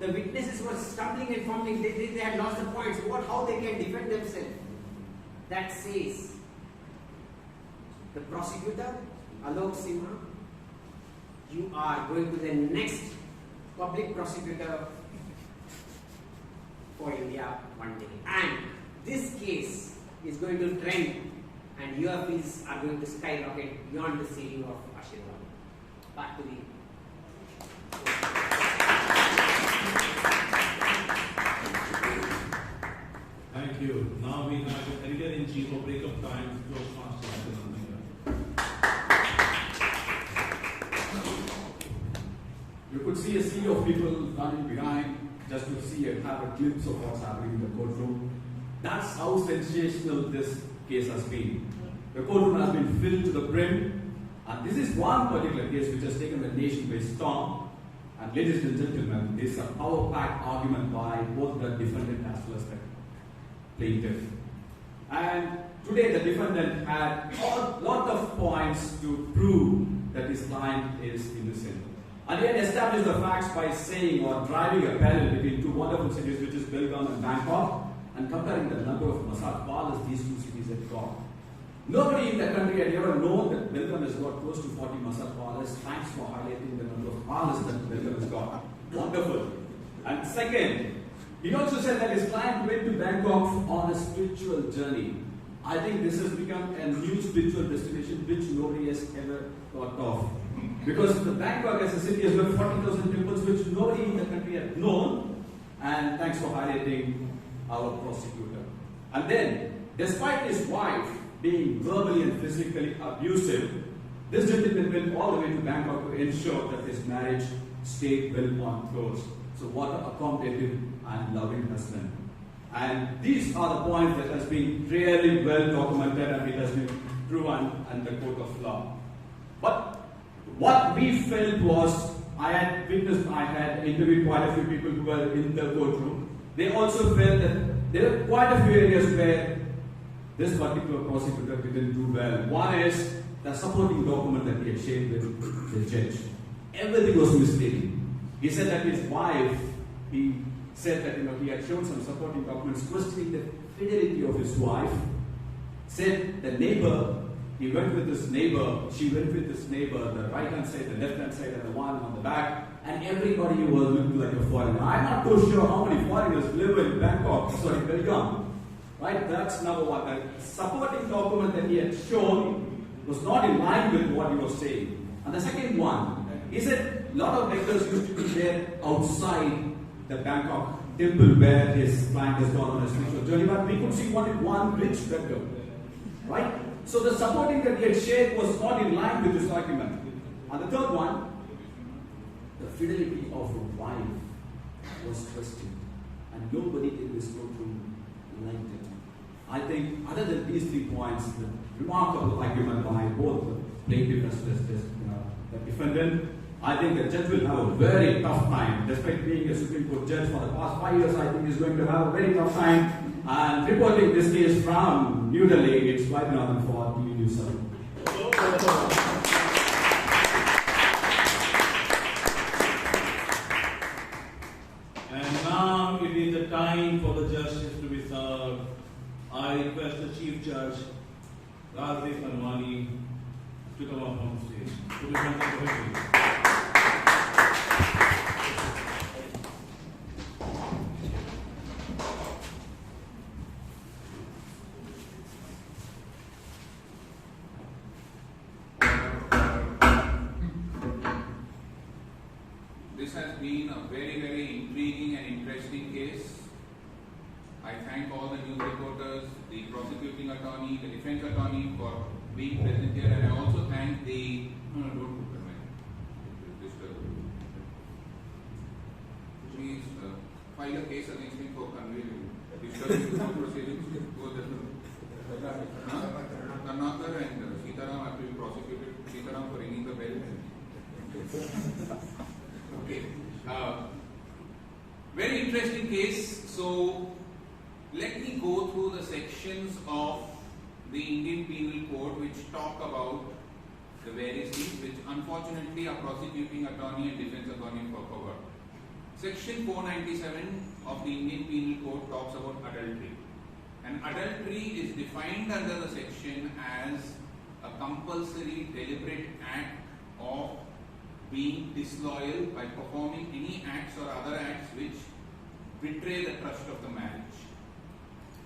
witnesses were stumbling and fumbling. They had lost the points. How they can defend themselves? That says the prosecutor, Alok Sinha, you are going to the next public prosecutor for India one day. And this case is going to trend, and your fees are going to skyrocket beyond the ceiling of Ashirwad. Back to the. Thank you. Now we have the editor-in-chief of Breakup Times, Toastmaster. You could see a sea of people running behind just to see and have a glimpse of what's happening in the courtroom. That's how sensational this case has been. The courtroom has been filled to the brim, and this is one particular case which has taken the nation by storm. And ladies and gentlemen, this is a power-packed argument by both the defendant as well as the plaintiff. And today the defendant had a lot of points to prove that his client is innocent. And he had established the facts by saying or driving a parallel between two wonderful cities, which is Belgaum and Bangkok, and comparing the number of massage parlors these two cities had got. Nobody in the country had ever known that Belgaum has got close to 40 massage parlors. Thanks for highlighting the number of parlors that Belgaum has got. Wonderful. And second, he also said that his client went to Bangkok on a spiritual journey. I think this has become a new spiritual destination which nobody has ever thought of. Because the Bangkok as a city has got 40,000 temples which nobody in the country had known. and thanks for highlighting our prosecutor. And then, despite his wife being verbally and physically abusive, this gentleman went all the way to Bangkok to ensure that his marriage stayed well on course. So what an accommodative and loving husband. And these are the points that has been really well documented and it has been proven in the court of law. But what we felt was, I had interviewed quite a few people who were in the courtroom. They also felt that there are quite a few areas where this particular prosecutor didn't do well. One is the supporting document that he had shared with the judge. Everything was misleading. He said that his wife, he said that he had shown some supporting documents questioning the fidelity of his wife. Said the neighbor, he went with his neighbor, she went with his neighbor, the right hand side, the left hand side, and the one on the back, and everybody was looking like a foreigner. I'm not too sure how many foreigners live in Bangkok, sorry, Belgium. Right? That's number one. The supporting document that he had shown was not in line with what he was saying. And the second one, he said a lot of beggars used to be there outside the Bangkok temple where his client has gone on a spiritual journey, but we could see only one rich beggar. Right? So the supporting that he had shared was not in line with this argument. And the third one, the fidelity of a wife was questioned. And nobody in this courtroom liked it. I think, other than these 3 points, the remarkable argument by both the plaintiff as well as the defendant, I think the judge will have a very tough time. Despite being a Supreme Court judge for the past 5 years, I think he's going to have a very tough time. And reporting this case from New Delhi, it's Vaidyanathan for TV News 7. And now it is the time for the justice to be served. I request the Chief Judge, Rajdev Manwani, to come up on stage to present the verdict. This has been a very, very intriguing and interesting case. I thank all the news reporters, the prosecuting attorney, the defense attorney for being present here, and I also thank the don't put the mic. Please file a case against him for conveying disturbing the proceedings. Karnataka and Sitaram have to be prosecuted. Sitaram for ringing the bell. Okay. Very interesting case. So let me go through the sections of the Indian Penal Code which talk about the various things which unfortunately our prosecuting attorney and defense attorney forgot. Section 497 of the Indian Penal Code talks about adultery. And adultery is defined under the section as a compulsory deliberate act of being disloyal by performing any acts or other acts which betray the trust of the marriage.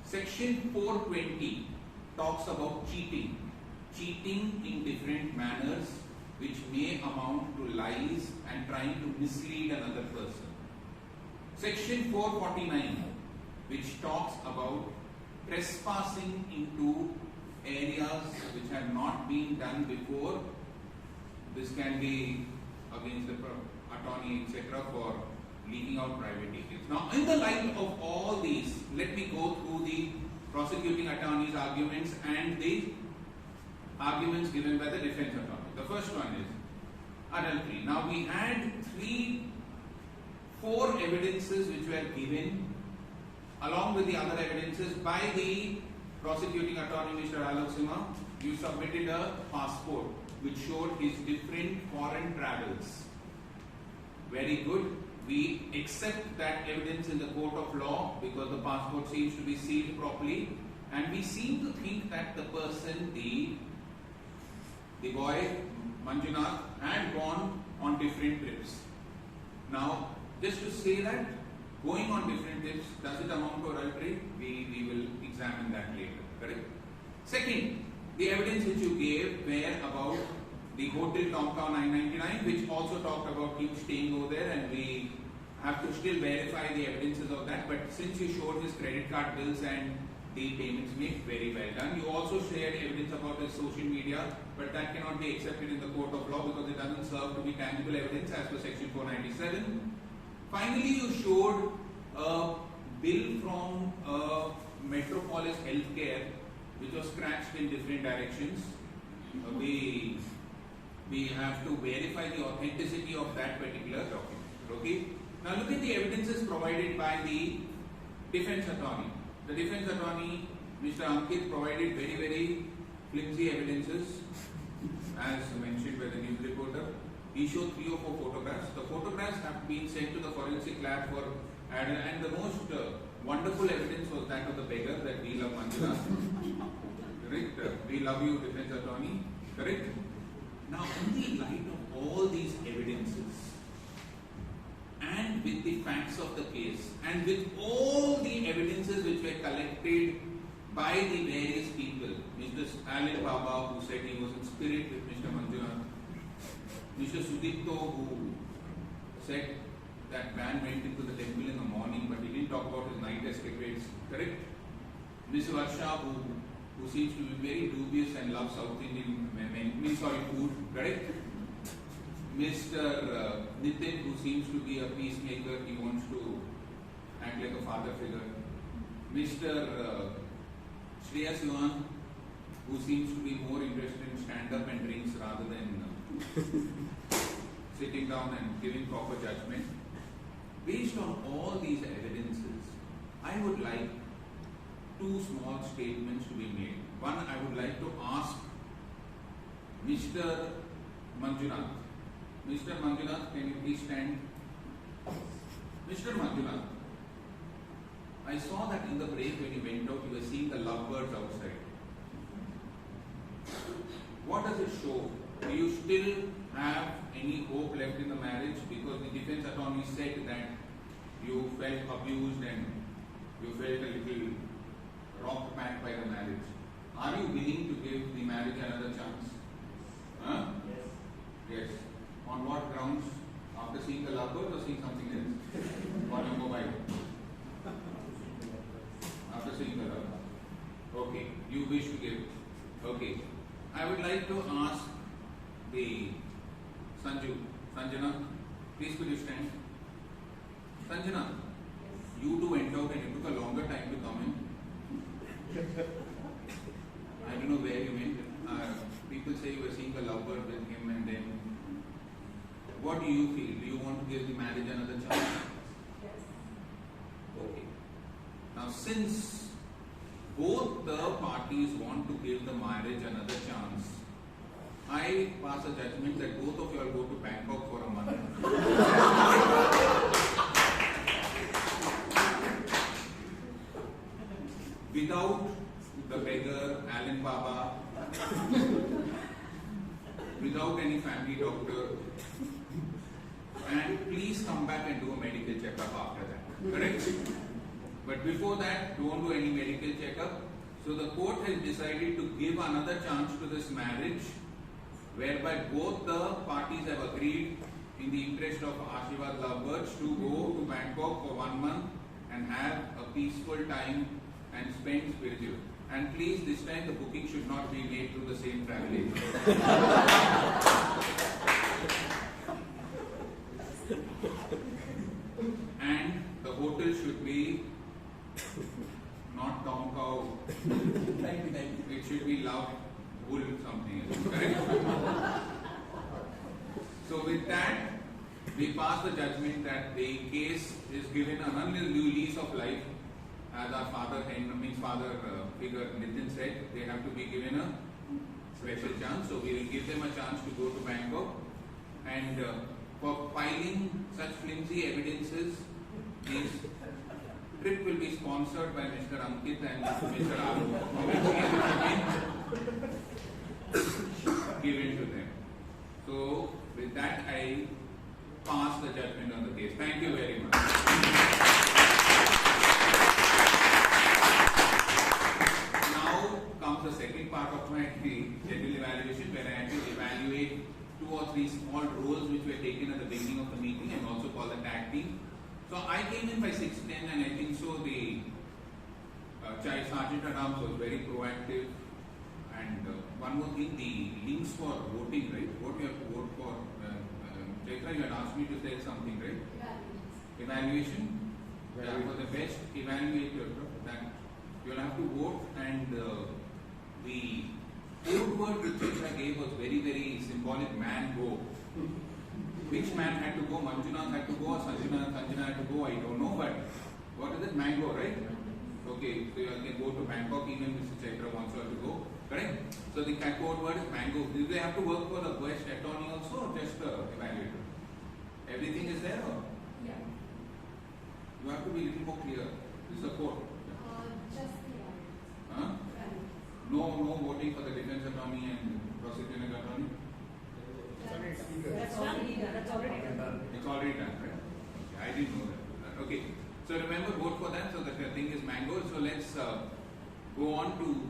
Section 420 talks about cheating. Cheating in different manners which may amount to lies and trying to mislead another person. Section 449 which talks about trespassing into areas which have not been done before. This can be against the attorney, etc., for leaking out private details. Now, in the light of all these, let me go through the prosecuting attorney's arguments and the arguments given by the defense attorney. The first one is adultery. Now, we had 4 evidences which were given along with the other evidences by the prosecuting attorney, Mr. Alok Sima. You submitted a passport which showed his different foreign travels. Very good. We accept that evidence in the court of law because the passport seems to be sealed properly, and we seem to think that the person, the boy Manjunath, had gone on different trips. Now, just to say that going on different trips, does it amount to adultery? We will examine that later. Correct? Second, the evidence which you gave were about the Hotel Tomtown 999, which also talked about him staying over there, and we have to still verify the evidences of that, but since you showed his credit card bills and the payments made, very well done. You also shared evidence about his social media, but that cannot be accepted in the court of law because it doesn't serve to be tangible evidence as per section 497. Finally, you showed a bill from Metropolis Healthcare which was scratched in different directions. We have to verify the authenticity of that particular document. Okay. Now look at the evidences provided by the defense attorney. The defense attorney, Mr. Ankit, provided very flimsy evidences, as mentioned by the news reporter. He showed 3 or 4 photographs. The photographs have been sent to the forensic lab for added, and the most wonderful evidence was that of the beggar that we love Manjunath. Correct? We love you, defense attorney. Correct? Now, in the light of all these evidences, and with the facts of the case, and with all the evidences which were collected by the various people, Mr. Alan Baba, who said he was in spirit with Mr. Manjunath, Mr. Sudipto, who said that man went into the temple in the morning, but he didn't talk about his night escapades, correct? Ms. Varsha, who seems to be very dubious and loves South Indian food, correct? Mr. Nitin, who seems to be a peacemaker, he wants to act like a father figure. Mr. Shreyas Yuan, who seems to be more interested in stand-up and drinks rather than sitting down and giving proper judgment. Based on all these evidences, I would like 2 small statements to be made. One, I would like to ask Mr. Manjunath. Mr. Manjunath, can you please stand? Mr. Manjunath, I saw that in the break when you went out, you were seeing the lovebirds outside. What does it show? Do you still have any hope left in the marriage? Because the defense attorney said that you felt abused and you felt a little rocked back by the marriage. Are you willing to give the marriage another chance? Huh? Yes. Yes. On what grounds? After seeing the lovebirds or seeing something else? On your mobile? After seeing the lovebirds. Okay. You wish to give. Okay. I would like to ask the Sanjana, please could you stand? Sanjana, you two went out and it took a longer time to come in. I don't know where you went. People say you were seeing a lovebird with him and then. What do you feel? Do you want to give the marriage another chance? Yes. Okay. Now since both the parties want to give the marriage another chance, I pass a judgment that both of you all go to Bangkok for a month. Without the beggar, Alan Baba, without any family doctor, and please come back and do a medical checkup after that. Correct? But before that, don't do any medical checkup. So the court has decided to give another chance to this marriage, whereby both the parties have agreed in the interest of Ashirwad Lovebirds to go to Bangkok for 1 month and have a peaceful time and spend spiritual. And please, this time the booking should not be made through the same travel agent. And the hotel should be not Tom Cow. It should be Love Bull something else. Correct? So with that, we pass the judgment that the case is given an unreal lease of life. As our father figure Nitin said, they have to be given a special chance. So we will give them a chance to go to Bangkok. And for filing such flimsy evidences, this trip will be sponsored by Mr. Ankit and Mr. Alok. Given to them. So with that, I pass the judgment on the case. Thank you very much. Now comes the second part of my general evaluation, where I have to evaluate 2 or 3 small roles which were taken at the beginning of the meeting and also call the tag team. So I came in by 6:10, and I think so the Sergeant at Arms was very proactive. And one more thing, the links for voting, right? What you have to vote for. Chaitra, you had asked me to say something, right? Evaluation. Yeah, for the best evaluator, that you will have to vote, and the code word which Chaitra gave was very, very symbolic. Man go. Which man had to go? Manjunath had to go, or Sanjana had to go, I don't know, but what is it? Mango, right? Okay, so you can go to Bangkok, even Mr. Chaitra wants you to go, correct? So the code word is mango. Do they have to work for the best attorney also, or just the evaluator? Everything is there, or? Yeah. You have to be a little more clear. This is a code. Just the Huh? No voting for the defense attorney and prosecuting attorney? That's already done. It's already done, right? Okay, I didn't know that. Okay. So remember, vote for that. So the thing is mango. So let's go on to.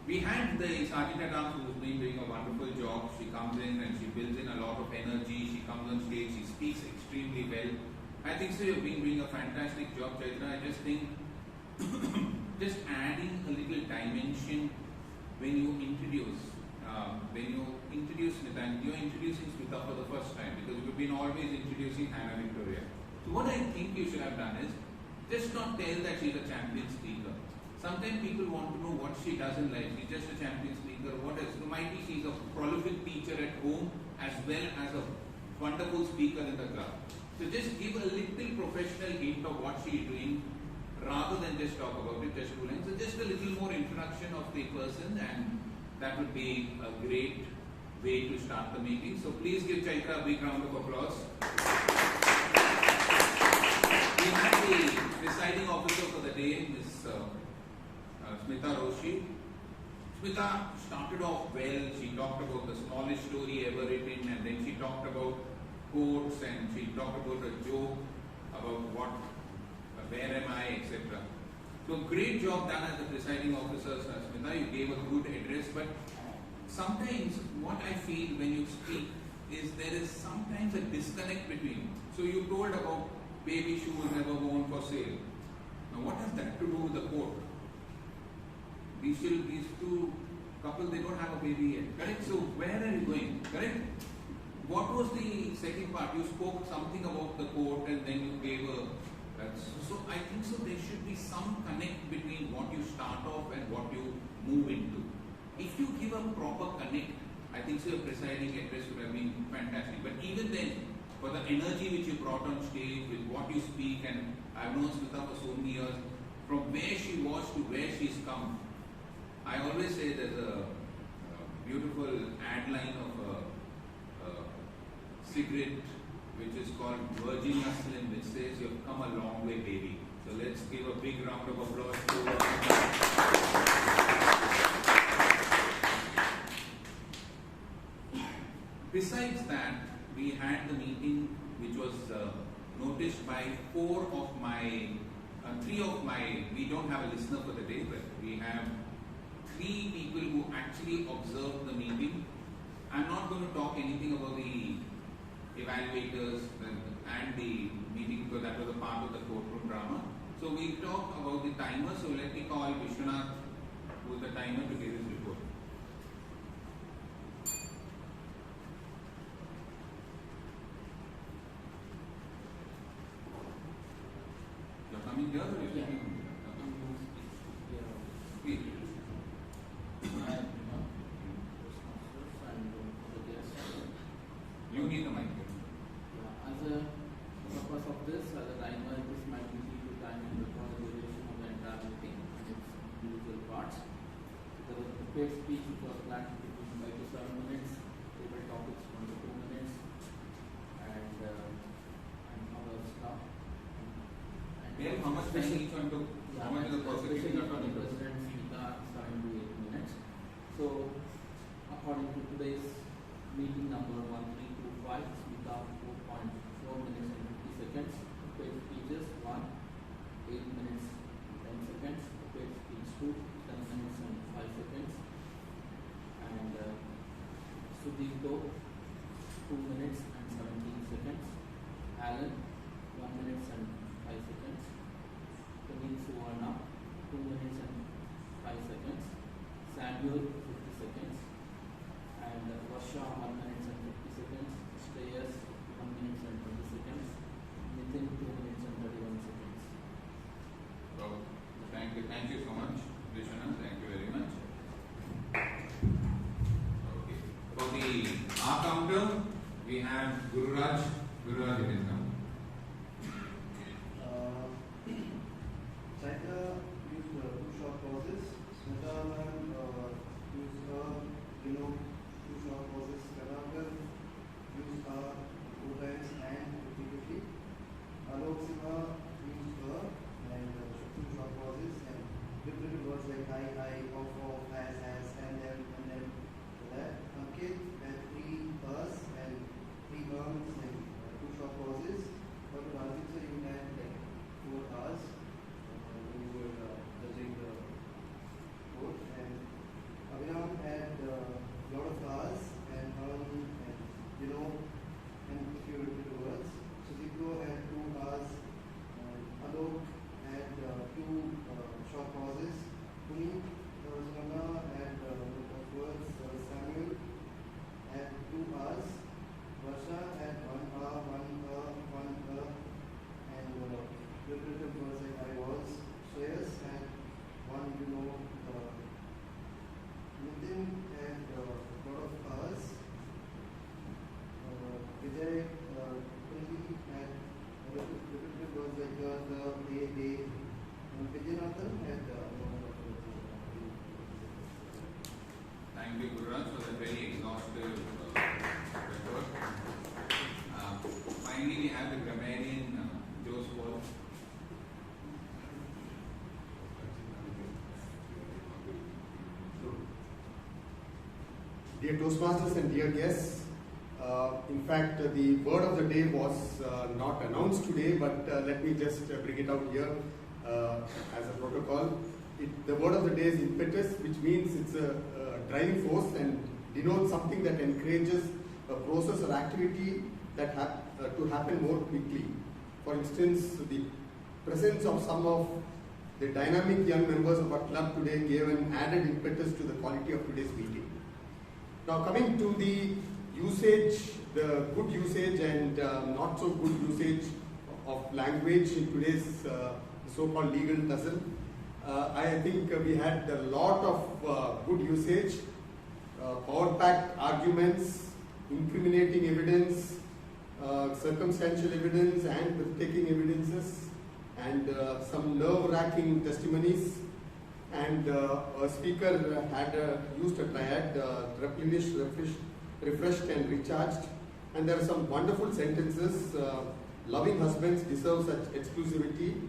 We had the Sergeant at Arms who's been doing a wonderful job. She comes in and she builds in a lot of energy. She comes on stage. She speaks extremely well. I think so. You've been doing a fantastic job, Chaitra. I just think just adding a little dimension when you introduce Smita, and you're introducing Smita for the first time, because we've been always introducing Hannah Victoria. So what I think you should have done is just not tell that she's a champion speaker. Sometimes people want to know what she does in life. She's just a champion speaker. What else? So might be she's a prolific teacher at home as well as a wonderful speaker in the club. So just give a little professional hint of what she is doing rather than just talk about it, just 2 lines. So just a little more introduction of the person, and that would be a great way to start the meeting. So please give Chaitra a big round of applause. We have the presiding officer for the day, Ms. Smita Roshi. Smita started off well. She talked about the smallest story ever written, and then she talked about quotes, and she talked about a joke about where am I, etc. So great job done as the presiding officer, Smita. You gave a good address, but sometimes what I feel when you speak is there is sometimes a disconnect between. So you told about baby shoes never worn for sale. Now what has that to do with the quote? These two couples, they don't have a baby yet, correct? So where are you going, correct? What was the second part? You spoke something about the quote, and then you gave a. So I think so there should be some connect between what you start off and what you move into. If you give a proper connect, I think so your presiding address would have been fantastic. But even then, for the energy which you brought on stage, with what you speak, and I've known Smita for so many years, from where she was to where she's come, I always say there's a beautiful ad line of a cigarette which is called Virginia Slim, which says you've come a long way, baby. So let's give a big round of applause to Besides that, we had the meeting which was noticed by three of my, we don't have a listener for the day, but we have 3 people who actually observed the meeting. I'm not going to talk anything about the evaluators and the meeting, because that was a part of the courtroom drama. So we talked about the timer. So let me call Vishwanath, who is the timer, to give his report. You're coming here, or you're coming? Please. You need the mic. As a purpose of this, as a timer, this might be to time and record the duration of the entire meeting and its individual parts. The prepared speech which was planned between 5 to 7 minutes, table topics 1 to 2 minutes, and other stuff. Then how much time each one took? How much is the prosecuting attorney? President Smita 7 to 8 minutes. So, according to today's meeting number 1325, Smita 4.4 minutes and 50 seconds. Prepared speeches 1, 8 minutes 10 seconds. Prepared speech 2, 10 minutes and 5 seconds. And Sudipto 2 minutes and 17 seconds. Alan 1 minute and 5 Samuel 50 seconds, and Varsha 1 minute and 50 seconds, Shreyas 1 minute and 20 seconds, Nitin 2 minutes and 31 seconds. So, thank you so much, Vishwana. Thank you very much. Okay. For the R counter, we have Gururaj. Gururaj, you can come. China used two short pauses. Smita used two short pauses. Kanagar used two times and repeatedly. Alok Sima used and two short pauses and different words like I, of, as, and then that. Ankit had 3 us and 3 and two short pauses. But Rajiv sir, you had like 4 hours. We were judging the board, and Abhiram had a lot of hours and and a few repeated words. Sudipto had 2 hours, Alok had 2 short pauses, Puneet Zana had a lot of words, Samuel had 2 hours, Varsha had 1 hour, and repetitive words like I was. Shreyas had 1, Nitin had a lot of hours. Vijay Kunji had repetitive words like they, and Vijayanathan had Thank you, Gururaj, for that very exhaustive report. Finally, we have the grammarian, Jose Paul. Dear Toastmasters and dear guests, in fact, the word of the day was not announced today, but let me just bring it out here as a protocol. The word of the day is impetus, which means it's a driving force and denotes something that encourages a process or activity that to happen more quickly. For instance, the presence of some of the dynamic young members of our club today gave an added impetus to the quality of today's meeting. Now, coming to the usage, the good usage and not so good usage of language in today's so-called legal tussle, I think we had a lot of good usage, power-packed arguments, incriminating evidence, circumstantial evidence and breathtaking evidences, and some nerve-wracking testimonies. And a speaker had used a triad, replenished, refreshed and recharged. And there are some wonderful sentences. Loving husbands deserve such exclusivity.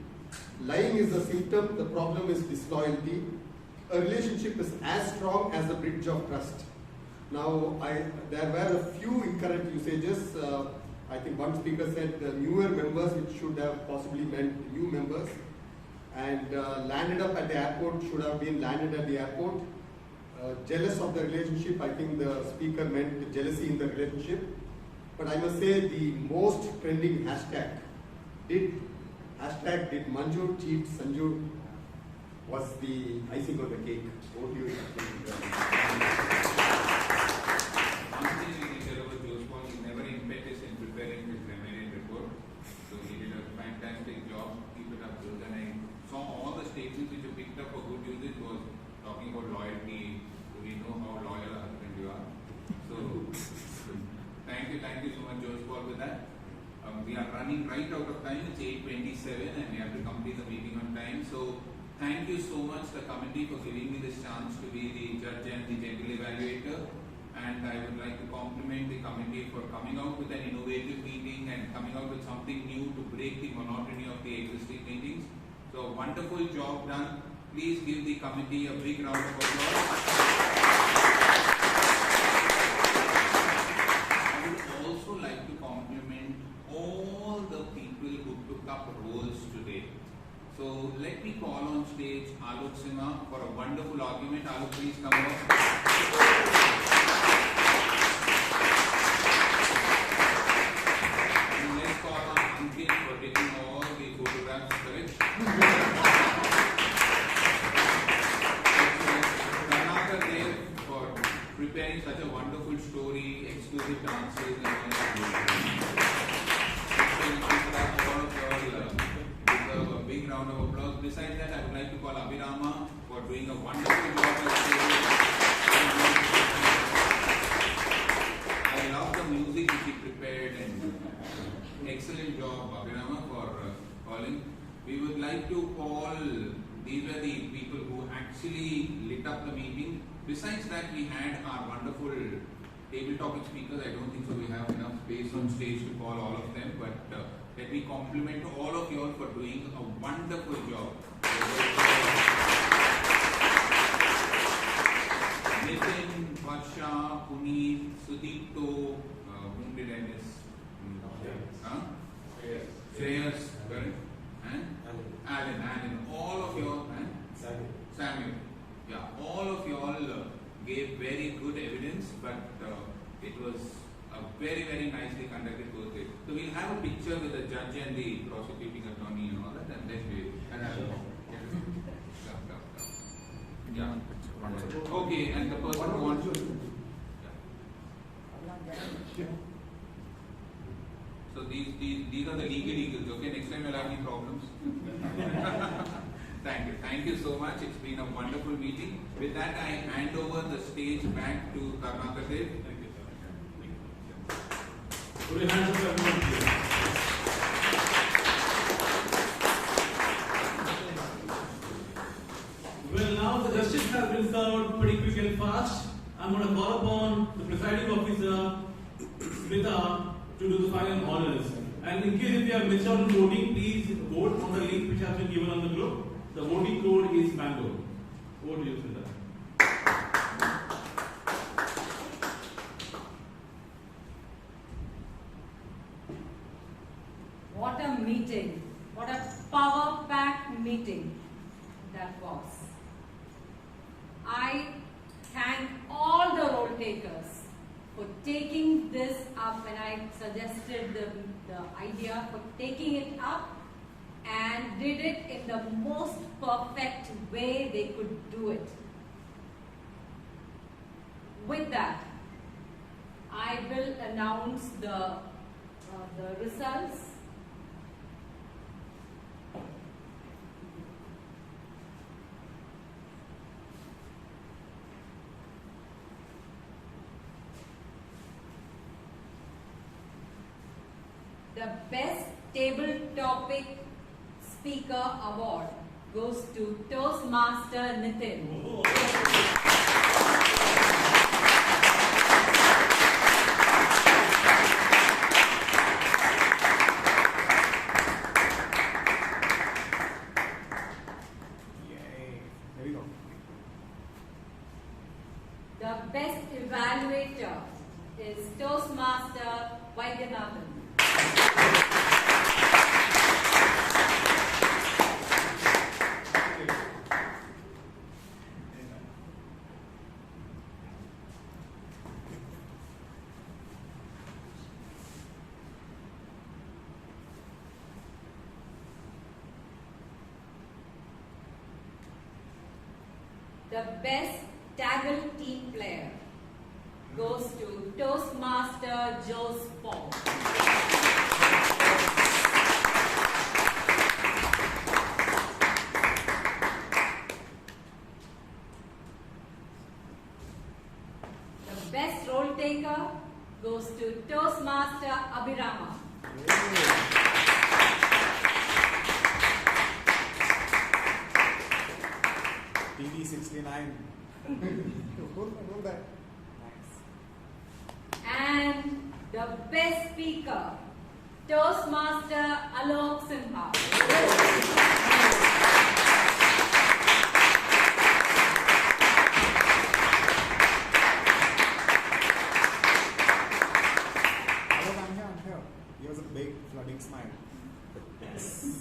Lying is a symptom, the problem is disloyalty. A relationship is as strong as a bridge of trust. Now, there were a few incorrect usages. I think one speaker said newer members, which should have possibly meant new members. And landed up at the airport should have been landed at the airport. Jealous of the relationship, I think the speaker meant jealousy in the relationship. But I must say the most trending hashtag, did Manju cheat Sanju, was the icing on the cake. Over to you. One thing we can tell about Jose Paul, he never impetus in preparing his grammarian report. So he did a fantastic job. Keep it up, Jose. And I saw all the statements which you picked up for good usage was talking about loyalty. Do we know how loyal a husband you are? So thank you so much, Jose Paul, with that. We are running right out of time. It's 8:27 and we have to complete the meeting on time. So thank you so much, the committee, for giving me this chance to be the judge and the gentle evaluator. And I would like to compliment the committee for coming out with an innovative meeting and coming out with something new to break the monotony of the existing meetings. So wonderful job done. Please give the committee a big round of applause. I would also like to compliment all the people who took up roles today. So let me call on stage Alok Sima for a wonderful argument. Alok, please come up. And let's call on Ankit for taking all the photographs, correct? Karnataka there music, dances, and deserve a big round of applause. Besides that, I would like to call Abhirama for doing a wonderful job as I love the music which he prepared and excellent job, Abhirama, for calling. We would like to call, these were the people who actually lit up the meeting. Besides that, we had our wonderful table topic speakers. I don't think so we have enough space on stage to call all of them, but let me compliment all of you all for doing a wonderful job. Nitin, Varsha, Puneet, Sudipto, whom did I miss? Shreyas, correct? And Alan, all of you all, and Samuel. Yeah, all of you all gave very good evidence, but it was a very, very nicely conducted course. So we'll have a picture with the judge and the prosecuting attorney and all that, and then we can have a yeah. Okay, and the person who wants to. Yeah. So these are the legal eagles. Okay, next time you'll have any problems. Thank you so much. It's been a wonderful meeting. With that, I hand over the stage back to Karnataka Dev. Thank you, sir. Put your hands up, everyone, please. Well, now the justice has been served pretty quick and fast. I'm going to call upon the presiding officer, Smita, to do the final honors. And in case if you have missed out on voting, please vote on the link which has been given on the group. The voting code is Bangalore. Over to you, Smita. What a meeting. What a power-packed meeting that was. I thank all the role takers for taking this up when I suggested the idea, for taking it up and did it in the most perfect way they could do it. With that, I will announce the results. The best table topic speaker award goes to Toastmaster Nitin. There we go. The best evaluator is Toastmaster Vaidyanathan. The best taggle team player goes to Toastmaster Jose Paul. The best role taker goes to Toastmaster Abhirama. TV69. Roll that. And the best speaker, Toastmaster Alok Sinha. Alok, I'm here. He has a big flooding smile. Yes.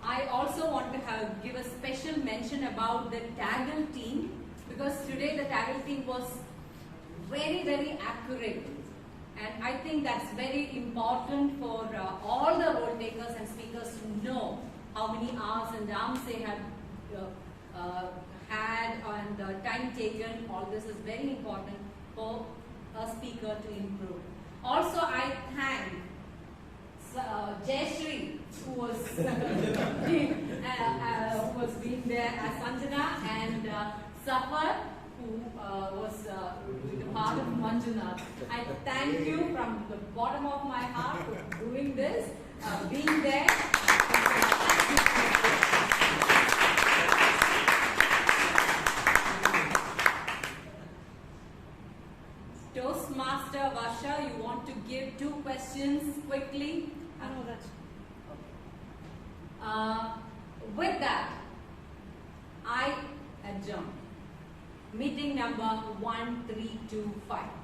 I also want to give a special mention about the taggle team, because today the taggle team was very, very accurate. And I think that's very important for all the role takers and speakers to know how many R's and R's they have had and the time taken. All this is very important for a speaker to improve. Also, I thank Jayashree, who was being there as Sanjana, and Safar, who was the part of Manjunath. I thank you from the bottom of my heart for doing this, being there. Toastmaster Varsha, you want to give 2 questions quickly? I know that. With that, I adjourn. Meeting number 1325.